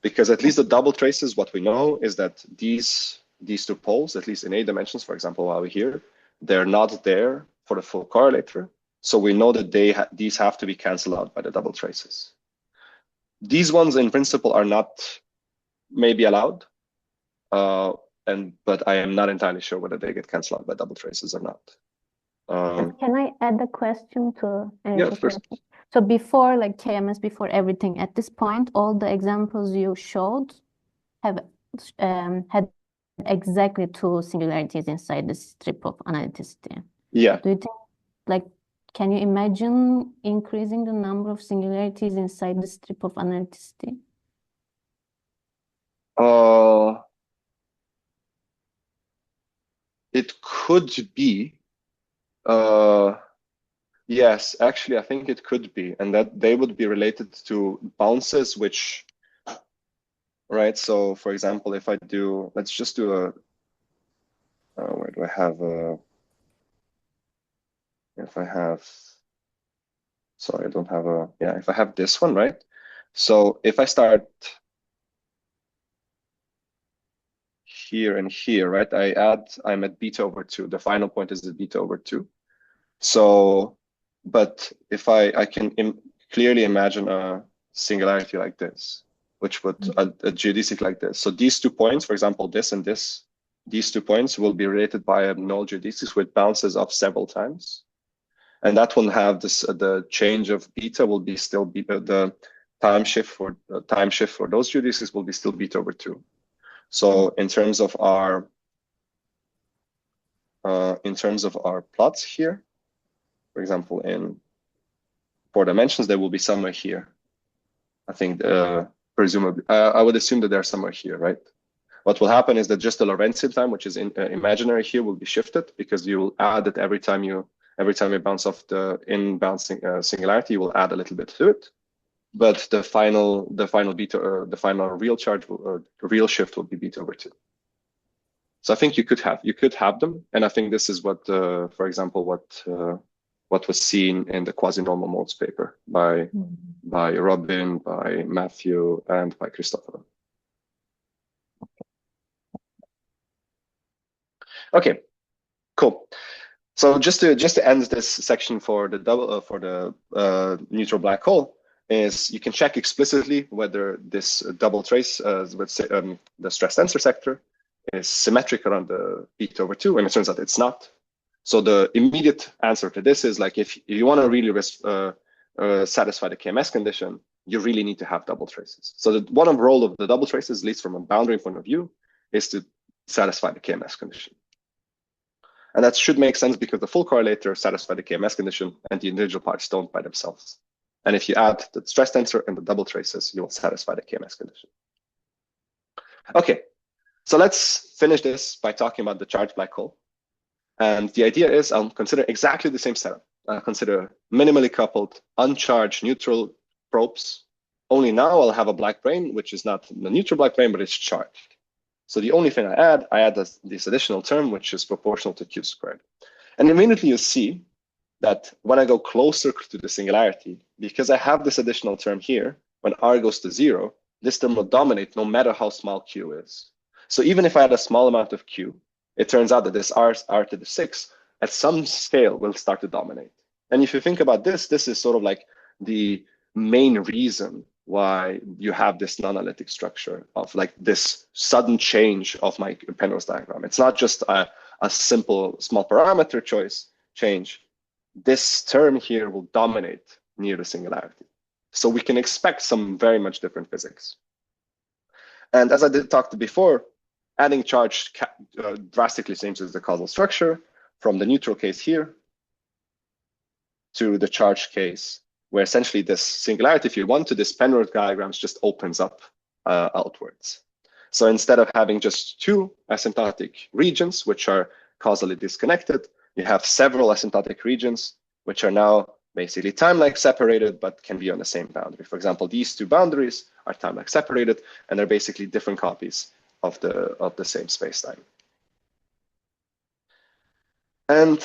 Because at least the double traces, what we know is that these two poles, at least in A dimensions, for example, while we're here, they're not there for the full correlator. So we know that these have to be canceled out by the double traces. These ones in principle are not maybe allowed, but I am not entirely sure whether they get canceled out by double traces or not. Can I add a question to? Yeah, of course. So before, like KMS, before everything, at this point, all the examples you showed have had exactly two singularities inside the strip of analyticity. Yeah. Do you think, like, can you imagine increasing the number of singularities inside the strip of analyticity? It could be. Yes, actually, I think it could be, and that they would be related to bounces, which, right? So, for example, if I do, let's just do a, where do I have a, if I have, sorry, I don't have a, yeah, if I have this one, right? So if I start here and here, right? I'm at beta over 2. The final point is at beta over 2. So, but if I can clearly imagine a singularity like this, which would a geodesic like this. So these 2 points, for example, this and this, these 2 points will be related by a null geodesics with bounces of several times, and that will have this the change of beta will be still beta. The time shift for those geodesics will be still beta over 2. So in terms of our plots here, for example, in 4 dimensions, they will be somewhere here. I think presumably, I would assume that they're somewhere here, right? What will happen is that just the Lorentzian time, which is imaginary here, will be shifted because you will add it every time you bounce off the in-bouncing singularity, you will add a little bit to it. But the final beta, the final real charge, real shift will be beta over 2. So I think you could have them, and I think this is what, for example, what was seen in the quasi-normal modes paper by Robin, by Matthew, and by Christopher. Okay, cool. So just to end this section for the neutral black hole, is you can check explicitly whether this double trace, let's say the stress tensor sector, is symmetric around the beta over 2, and it turns out it's not. So the immediate answer to this is like, if you want to really satisfy the KMS condition, you really need to have double traces. So one role of the double traces, at least from a boundary point of view, is to satisfy the KMS condition. And that should make sense because the full correlator satisfies the KMS condition and the individual parts don't by themselves. And if you add the stress tensor and the double traces, you will satisfy the KMS condition. Okay, so let's finish this by talking about the charged black hole. And the idea is I'll consider exactly the same setup. I'll consider minimally coupled, uncharged neutral probes. Only now I'll have a black brane, which is not the neutral black brane, but it's charged. So the only thing I add this additional term, which is proportional to Q squared. And immediately you see that when I go closer to the singularity, because I have this additional term here, when R goes to 0, this term will dominate no matter how small Q is. So even if I add a small amount of Q, it turns out that this R to the 6 at some scale will start to dominate. And if you think about this, this is sort of like the main reason why you have this non-analytic structure of like this sudden change of my Penrose diagram. It's not just a simple small parameter choice change. This term here will dominate near the singularity. So we can expect some very much different physics. And as I talked before, adding charge drastically changes the causal structure from the neutral case here to the charge case, where essentially this singularity, if you want to, this Penrose diagrams just opens up outwards. So instead of having just two asymptotic regions, which are causally disconnected, you have several asymptotic regions, which are now basically time-like separated, but can be on the same boundary. For example, these two boundaries are time-like separated, and they're basically different copies of the same space-time. And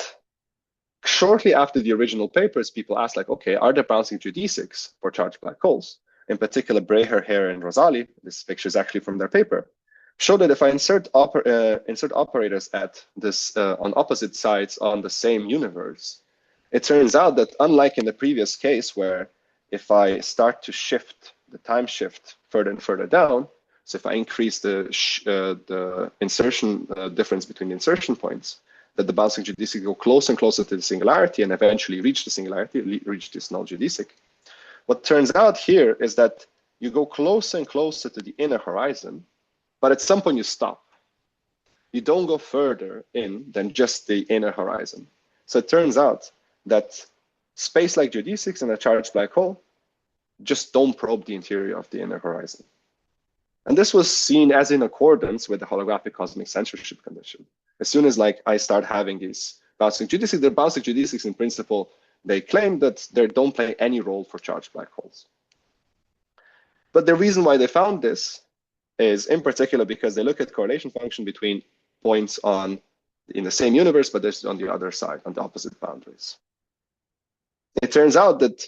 shortly after the original papers, people asked, like, okay, are there bouncing geodesics for charged black holes? In particular, Breher, Hare, and Rosali, this picture is actually from their paper, show that if I insert operators at this on opposite sides on the same universe, it turns out that unlike in the previous case, where if I start to shift the time shift further and further down, so if I increase the insertion difference between the insertion points, that the bouncing geodesic go closer and closer to the singularity and eventually reach the singularity, reach this null geodesic. What turns out here is that you go closer and closer to the inner horizon, but at some point you stop. You don't go further in than just the inner horizon. So it turns out that space-like geodesics in a charged black hole just don't probe the interior of the inner horizon. And this was seen as in accordance with the holographic cosmic censorship condition. As soon as like I start having these bouncing geodesics, the bouncing geodesics in principle, they claim that they don't play any role for charged black holes. But the reason why they found this is in particular because they look at correlation function between points in the same universe, but this is on the other side, on the opposite boundaries. It turns out that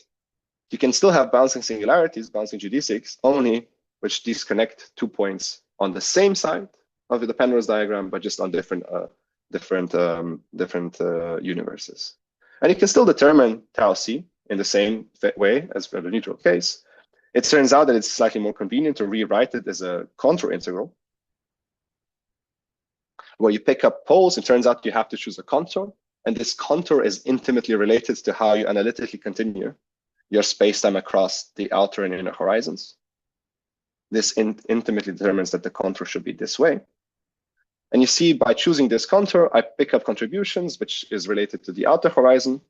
you can still have bouncing singularities, bouncing geodesics, only which disconnect 2 points on the same side of the Penrose diagram, but just on different universes. And you can still determine tau c in the same way as for the neutral case. It turns out that it's slightly more convenient to rewrite it as a contour integral, where you pick up poles. It turns out you have to choose a contour, and this contour is intimately related to how you analytically continue your spacetime across the outer and inner horizons. This intimately determines that the contour should be this way. And you see, by choosing this contour, I pick up contributions, which is related to the outer horizon,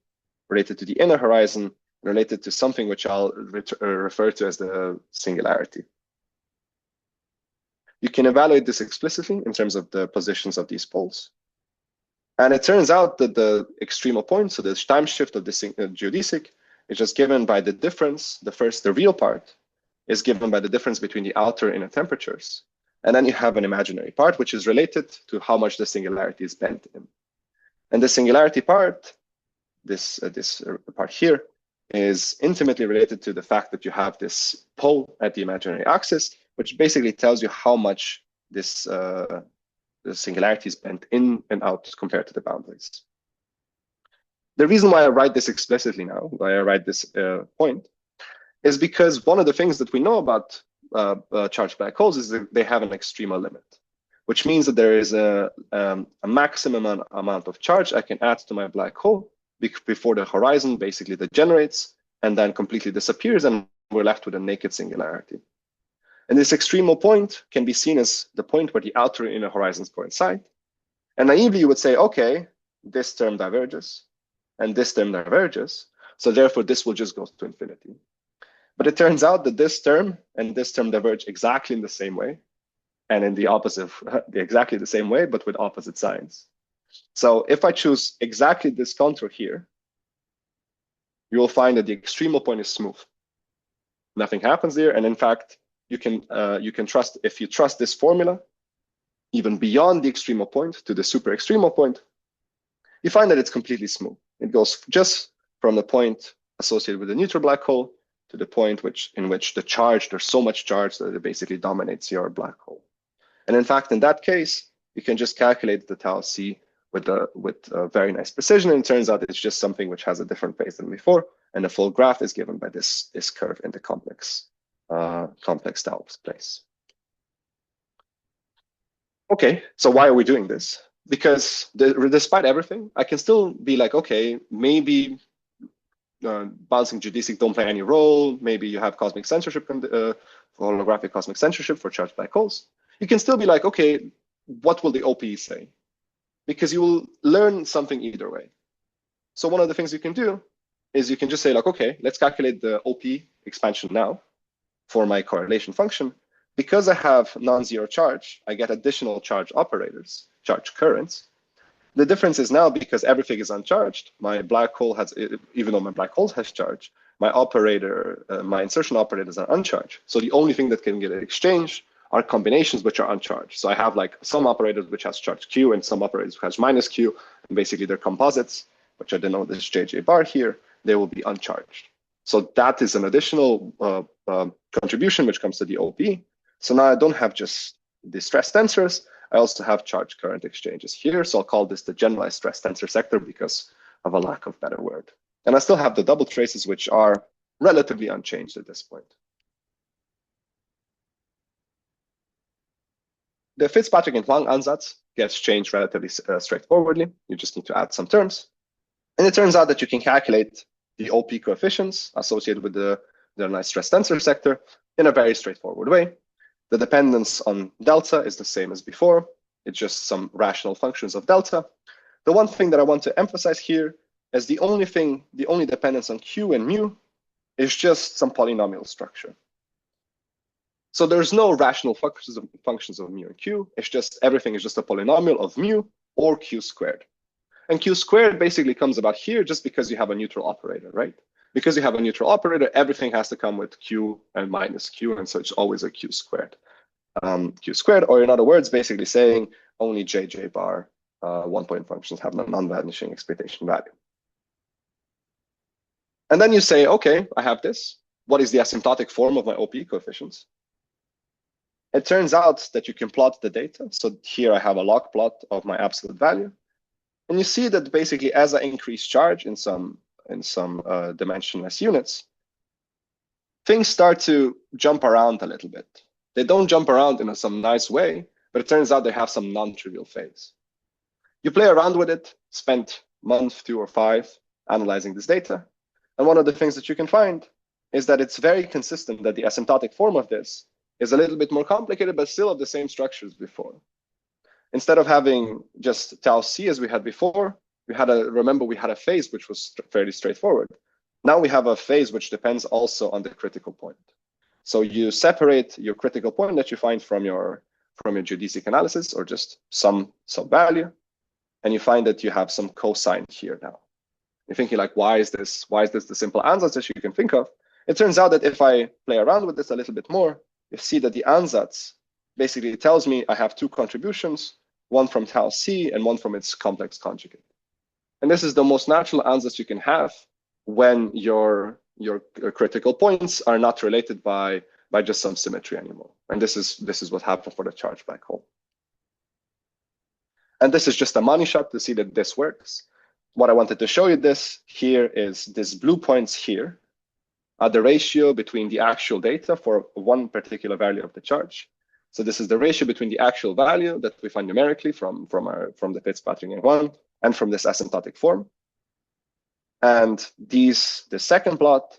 related to the inner horizon, related to something which I'll refer to as the singularity. You can evaluate this explicitly in terms of the positions of these poles. And it turns out that the extremal point, so the time shift of the geodesic, is just given by the difference. The real part is given by the difference between the outer and inner temperatures. And then you have an imaginary part, which is related to how much the singularity is bent in. And the singularity part, this part here, is intimately related to the fact that you have this pole at the imaginary axis, which basically tells you how much this the singularity is bent in and out compared to the boundaries. The reason why I write this explicitly now, why I write this point, is because one of the things that we know about charged black holes is that they have an extremal limit, which means that there is a maximum amount of charge I can add to my black hole before the horizon basically degenerates and then completely disappears, and we're left with a naked singularity. And this extremal point can be seen as the point where the outer and inner horizons coincide. And naively, you would say, okay, this term diverges and this term diverges, so therefore this will just go to infinity. But it turns out that this term and this term diverge exactly in the same way, and in the opposite, exactly the same way, but with opposite signs. So if I choose exactly this contour here, you will find that the extremal point is smooth. Nothing happens there, and in fact, you can trust, if you trust this formula, even beyond the extremal point to the super extremal point, you find that it's completely smooth. It goes just from the point associated with the neutral black hole to the point in which the charge, there's so much charge that it basically dominates your black hole. And in fact, in that case, you can just calculate the tau c with very nice precision. And it turns out it's just something which has a different phase than before, and the full graph is given by this curve in the complex tau place. Okay, so why are we doing this? Because despite everything, I can still be like, okay, maybe bouncing geodesic don't play any role. Maybe you have cosmic censorship, holographic cosmic censorship for charged black holes. You can still be like, okay, what will the OPE say? Because you will learn something either way. So one of the things you can do is you can just say like, okay, let's calculate the OPE expansion now for my correlation function. Because I have non-zero charge, I get additional charge operators, charge currents. The difference is now because everything is uncharged, my black hole has, even though my black hole has charge, my operator, my insertion operators are uncharged. So the only thing that can get exchanged are combinations which are uncharged. So I have like some operators which has charge Q and some operators which has minus Q, and basically they're composites, which I denote this JJ bar here, they will be uncharged. So that is an additional contribution which comes to the OPE. So now I don't have just the stress tensors, I also have charge current exchanges here. So I'll call this the generalized stress tensor sector because of a lack of better word. And I still have the double traces, which are relatively unchanged at this point. The Fitzpatrick and Huang ansatz gets changed relatively straightforwardly. You just need to add some terms. And it turns out that you can calculate the OP coefficients associated with the generalized stress tensor sector in a very straightforward way. The dependence on delta is the same as before. It's just some rational functions of delta. The one thing that I want to emphasize here is the only dependence on Q and mu is just some polynomial structure. So there's no rational functions of mu and Q. It's just everything is just a polynomial of mu or Q squared. And Q squared basically comes about here just because you have a neutral operator, right? Because you have a neutral operator, everything has to come with Q and minus Q, and so it's always a Q squared. Q squared, or in other words, basically saying only JJ bar one-point functions have a non-vanishing expectation value. And then you say, okay, I have this. What is the asymptotic form of my OPE coefficients? It turns out that you can plot the data. So here I have a log plot of my absolute value. And you see that basically as I increase charge in some dimensionless units, things start to jump around a little bit. They don't jump around in some nice way, but it turns out they have some non-trivial phase. You play around with it, spend a month, 2 or 5 analyzing this data. And one of the things that you can find is that it's very consistent that the asymptotic form of this is a little bit more complicated, but still of the same structure as before. Instead of having just tau C as we had before, remember we had a phase which was fairly straightforward. Now we have a phase which depends also on the critical point. So you separate your critical point that you find from your geodesic analysis, or just some value, and you find that you have some cosine here now. You're thinking like, why is this the simple ansatz that you can think of? It turns out that if I play around with this a little bit more, you see that the ansatz basically tells me I have 2 contributions, one from tau C and one from its complex conjugate. And this is the most natural ansatz you can have when your critical points are not related by just some symmetry anymore. And this is what happened for the charged black hole. And this is just a money shot to see that this works. What I wanted to show you this here is this blue points here are the ratio between the actual data for one particular value of the charge. So this is the ratio between the actual value that we find numerically from the Fitzpatrick and Huang and from this asymptotic form. And the second plot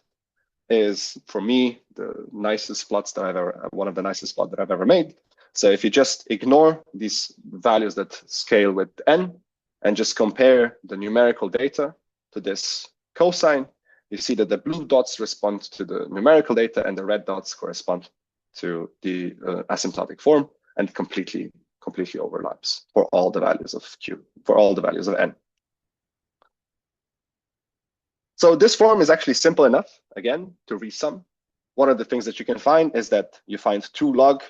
is, for me, the nicest plots that one of the nicest plots that I've ever made. So if you just ignore these values that scale with n and just compare the numerical data to this cosine, you see that the blue dots respond to the numerical data and the red dots correspond to the asymptotic form, and completely overlaps for all the values of Q, for all the values of n. So this form is actually simple enough, again, to resum. One of the things that you can find is that you find 2 log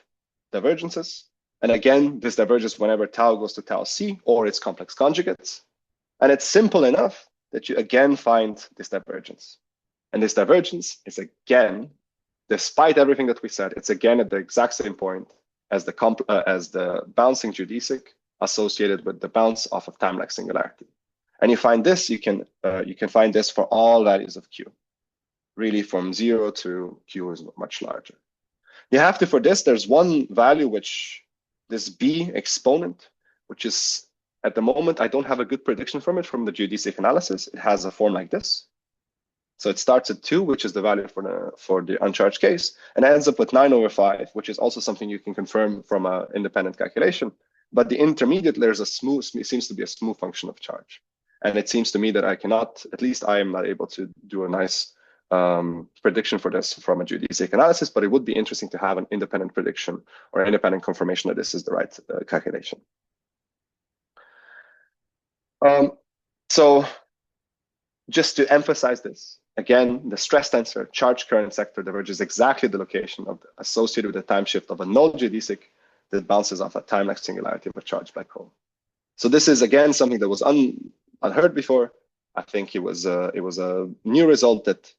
divergences. And again, this diverges whenever tau goes to tau C or its complex conjugates. And it's simple enough that you again find this divergence. And this divergence is again, despite everything that we said, it's again at the exact same point as the bouncing geodesic associated with the bounce off of time-like singularity. And you find this, you can find this for all values of Q. Really from 0 to Q is much larger. You have to, for this, there's one value which, this B exponent, which is, at the moment, I don't have a good prediction from it from the geodesic analysis. It has a form like this. So it starts at 2, which is the value for the uncharged case, and ends up with 9/5, which is also something you can confirm from an independent calculation. But the intermediate, there's a smooth, seems to be a smooth function of charge. And it seems to me that I cannot, at least I am not able to do a nice prediction for this from a geodesic analysis, but it would be interesting to have an independent prediction or independent confirmation that this is the right calculation. So just to emphasize this, again, the stress tensor charge current sector diverges exactly the location of associated with the time shift of a null geodesic that bounces off a time-like singularity of a charged black hole. So this is, again, something that was unheard before. I think it was a new result that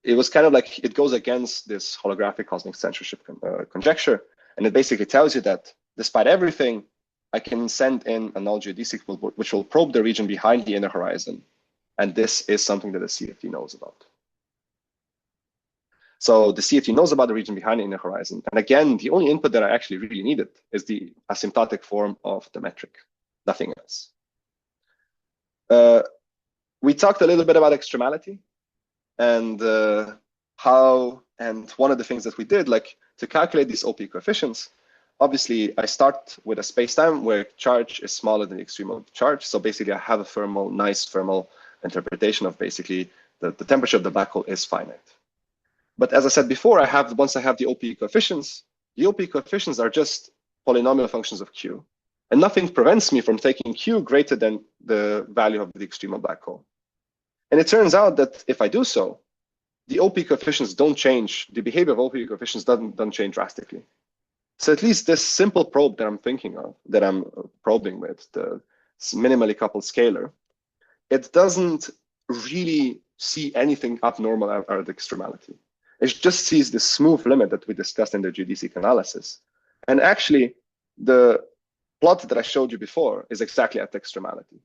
it was kind of like it goes against this holographic cosmic censorship conjecture. And it basically tells you that despite everything, I can send in a null geodesic which will probe the region behind the inner horizon. And this is something that the CFD knows about. So the CFD knows about the region behind the inner horizon. And again, the only input that I actually really needed is the asymptotic form of the metric, nothing else. We talked a little bit about extremality and one of the things that we did, like to calculate these OPE coefficients, obviously I start with a space-time where charge is smaller than the extremal of charge. So basically I have a nice thermal interpretation of basically the temperature of the black hole is finite. But as I said before, once I have the OPE coefficients are just polynomial functions of Q. And nothing prevents me from taking Q greater than the value of the extremal black hole. And it turns out that if I do so, the OPE coefficients don't change. The behavior of OPE coefficients doesn't change drastically. So at least this simple probe that I'm thinking of, that I'm probing with, the minimally coupled scalar, it doesn't really see anything abnormal out of the extremality. It just sees the smooth limit that we discussed in the geodesic analysis. And actually, the plot that I showed you before is exactly at the extremality.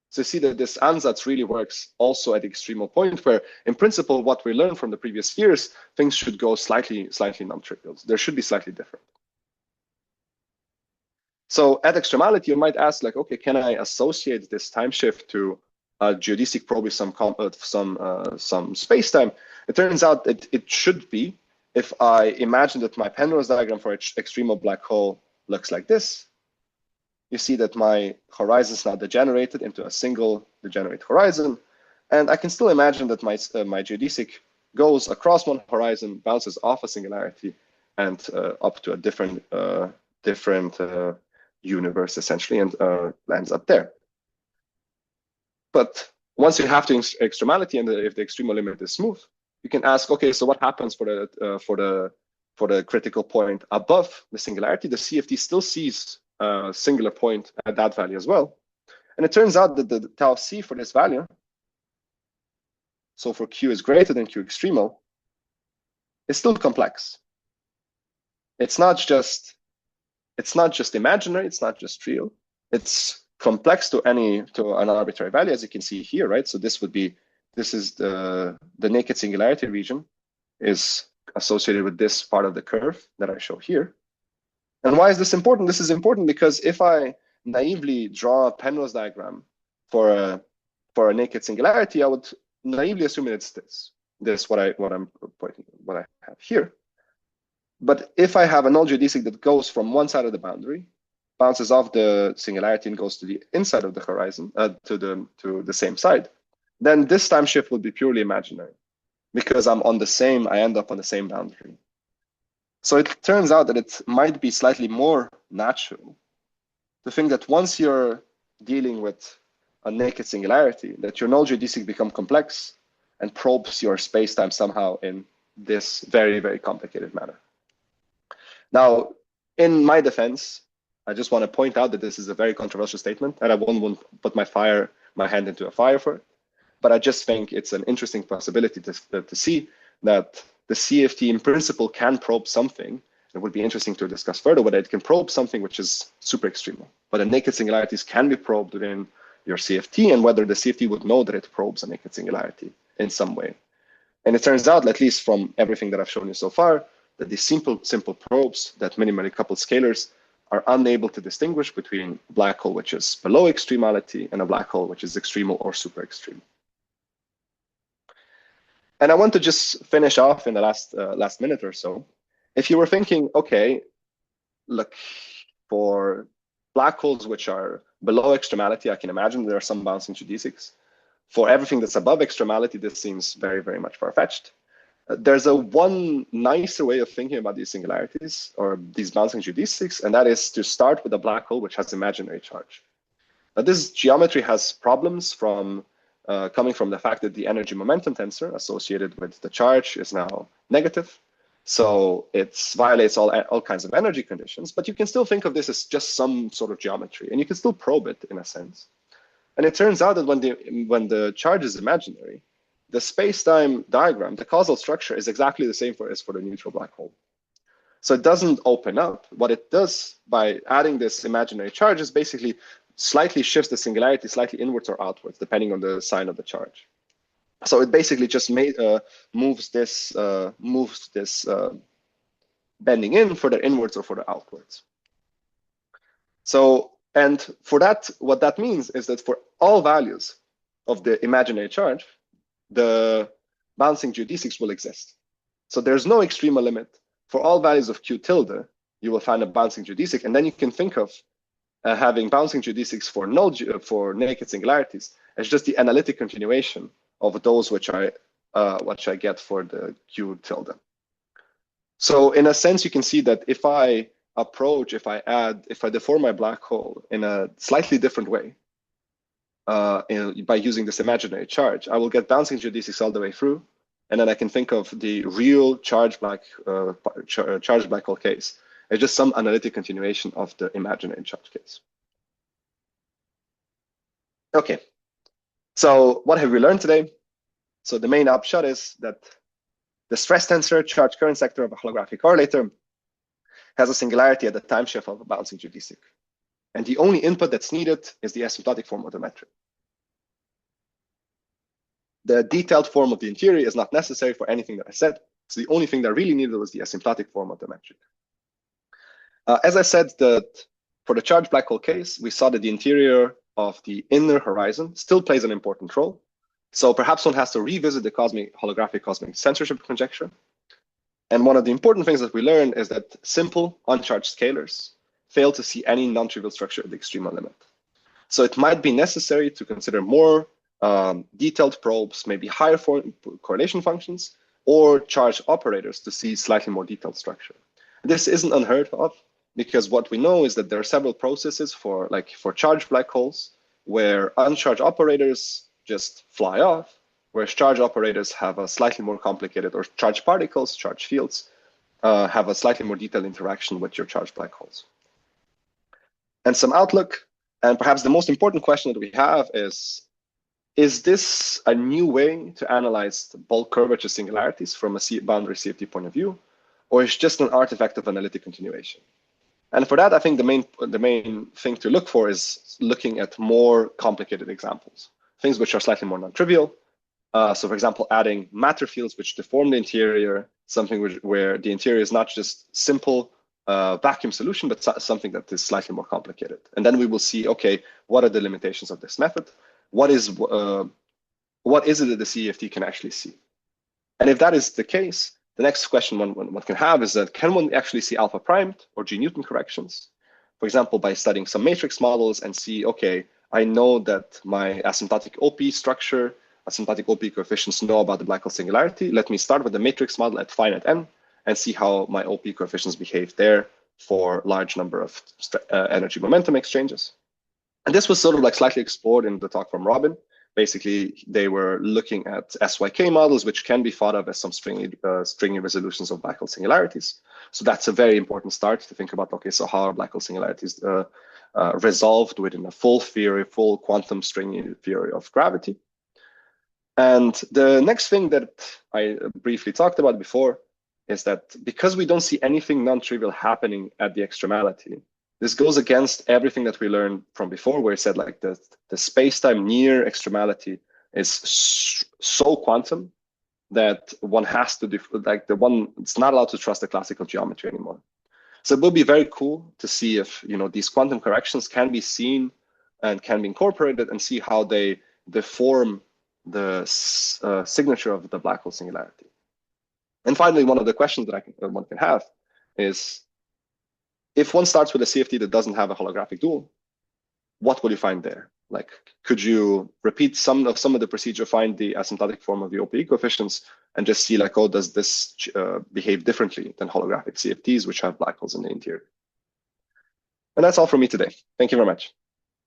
So you see that this ansatz really works also at the extremal point where, in principle, what we learned from the previous years, things should go slightly non-trivial. There should be slightly different. So at extremality, you might ask, like, okay, can I associate this time shift to a geodesic probe with some space-time? It turns out that it should be if I imagine that my Penrose diagram for extremal black hole looks like this. You see that my horizon is now degenerated into a single degenerate horizon. And I can still imagine that my geodesic goes across one horizon, bounces off a singularity, and up to a different universe, essentially, and lands up there. But once you have the extremality, and if the extremal limit is smooth, you can ask, okay, so what happens for the critical point above the singularity? The CFD still sees a singular point at that value as well. And it turns out that the tau c for this value, so for Q is greater than Q extremal, is still complex. It's not just imaginary, it's not just real. It's complex to an arbitrary value, as you can see here, right? So this is the naked singularity region is associated with this part of the curve that I show here. And why is this important? This is important because if I naively draw a Penrose diagram for a naked singularity, I would naively assume that it's what I have here. But if I have a null geodesic that goes from one side of the boundary, bounces off the singularity and goes to the inside of the horizon, to the same side, then this time shift would be purely imaginary because I end up on the same boundary. So it turns out that it might be slightly more natural to think that once you're dealing with a naked singularity, that your null geodesic become complex and probes your space-time somehow in this very, very complicated manner. Now, in my defense, I just want to point out that this is a very controversial statement, and I won't put my hand into a fire for it. But I just think it's an interesting possibility to see that the CFT in principle can probe something it would be interesting to discuss further whether it can probe something which is super extremal. Whether naked singularities can be probed within your CFT, and whether the CFT would know that it probes a naked singularity in some way. And it turns out, at least from everything that I've shown you so far, that these simple probes that minimally coupled scalars are unable to distinguish between a black hole which is below extremality and a black hole which is extremal or super extremal. And I want to just finish off in the last minute or so. If you were thinking, okay, look, for black holes which are below extremality, I can imagine there are some bouncing geodesics. For everything that's above extremality, this seems very, very much far-fetched. There's one nicer way of thinking about these singularities or these bouncing geodesics, and that is to start with a black hole which has imaginary charge. Now, this geometry has problems from coming from the fact that the energy momentum tensor associated with the charge is now negative. So it violates all kinds of energy conditions, but you can still think of this as just some sort of geometry, and you can still probe it in a sense. And it turns out that when the charge is imaginary, the space-time diagram, the causal structure, is exactly the same as for the neutral black hole. So it doesn't open up. What it does by adding this imaginary charge is basically slightly shifts the singularity slightly inwards or outwards, depending on the sign of the charge. So it basically just moves this bending in further inwards or further outwards. So, and for that, what that means is that for all values of the imaginary charge, the bouncing geodesics will exist. So there's no extremal limit. For all values of Q tilde, you will find a bouncing geodesic, and then you can think of having bouncing geodesics for naked singularities as just the analytic continuation of those which I get for the Q tilde. So in a sense, you can see that if I deform my black hole in a slightly different way by using this imaginary charge, I will get bouncing geodesics all the way through, and then I can think of the real charged black hole case as just some analytic continuation of the imaginary charge case. Okay, so what have we learned today? So the main upshot is that the stress tensor charge current sector of a holographic correlator has a singularity at the time shift of a bouncing geodesic. And the only input that's needed is the asymptotic form of the metric. The detailed form of the interior is not necessary for anything that I said. So the only thing that really needed was the asymptotic form of the metric. As I said, that for the charged black hole case, we saw that the interior of the inner horizon still plays an important role. So perhaps one has to revisit the holographic cosmic censorship conjecture. And one of the important things that we learned is that simple uncharged scalars fail to see any non-trivial structure at the extremal limit. So it might be necessary to consider more detailed probes, maybe higher correlation functions, or charge operators to see slightly more detailed structure. This isn't unheard of, because what we know is that there are several processes for charged black holes where uncharged operators just fly off, whereas charged operators have a slightly more complicated, or charged particles, charged fields, have a slightly more detailed interaction with your charged black holes. And some outlook, and perhaps the most important question that we have is this a new way to analyze the bulk curvature singularities from a boundary CFT point of view, or is it just an artifact of analytic continuation? And for that, I think the main thing to look for is looking at more complicated examples, things which are slightly more non-trivial. So for example, adding matter fields which deform the interior, something where the interior is not just simple vacuum solution, but something that is slightly more complicated. And then we will see, okay, what are the limitations of this method? What is it that the CFT can actually see? And if that is the case, the next question one can have is that, can one actually see alpha primed or G Newton corrections? For example, by studying some matrix models and see, okay, I know that my asymptotic OP structure, asymptotic OP coefficients know about the black hole singularity. Let me start with the matrix model at finite n and see how my OP coefficients behave there for large number of energy momentum exchanges. And this was sort of like slightly explored in the talk from Robin. Basically, they were looking at SYK models, which can be thought of as some stringy resolutions of black hole singularities. So that's a very important start to think about, okay, so how are black hole singularities resolved within a full quantum stringy theory of gravity? And the next thing that I briefly talked about before is that because we don't see anything non-trivial happening at the extremality, this goes against everything that we learned from before, where it said like the space-time near extremality is so quantum that one has to it's not allowed to trust the classical geometry anymore. So it will be very cool to see if these quantum corrections can be seen and can be incorporated, and see how they deform the signature of the black hole singularity. And finally, one of the questions that one can have is, if one starts with a CFT that doesn't have a holographic dual, what will you find there? Like, could you repeat some of the procedure, find the asymptotic form of the OPE coefficients, and just see like, oh, does this behave differently than holographic CFTs, which have black holes in the interior? And that's all for me today. Thank you very much.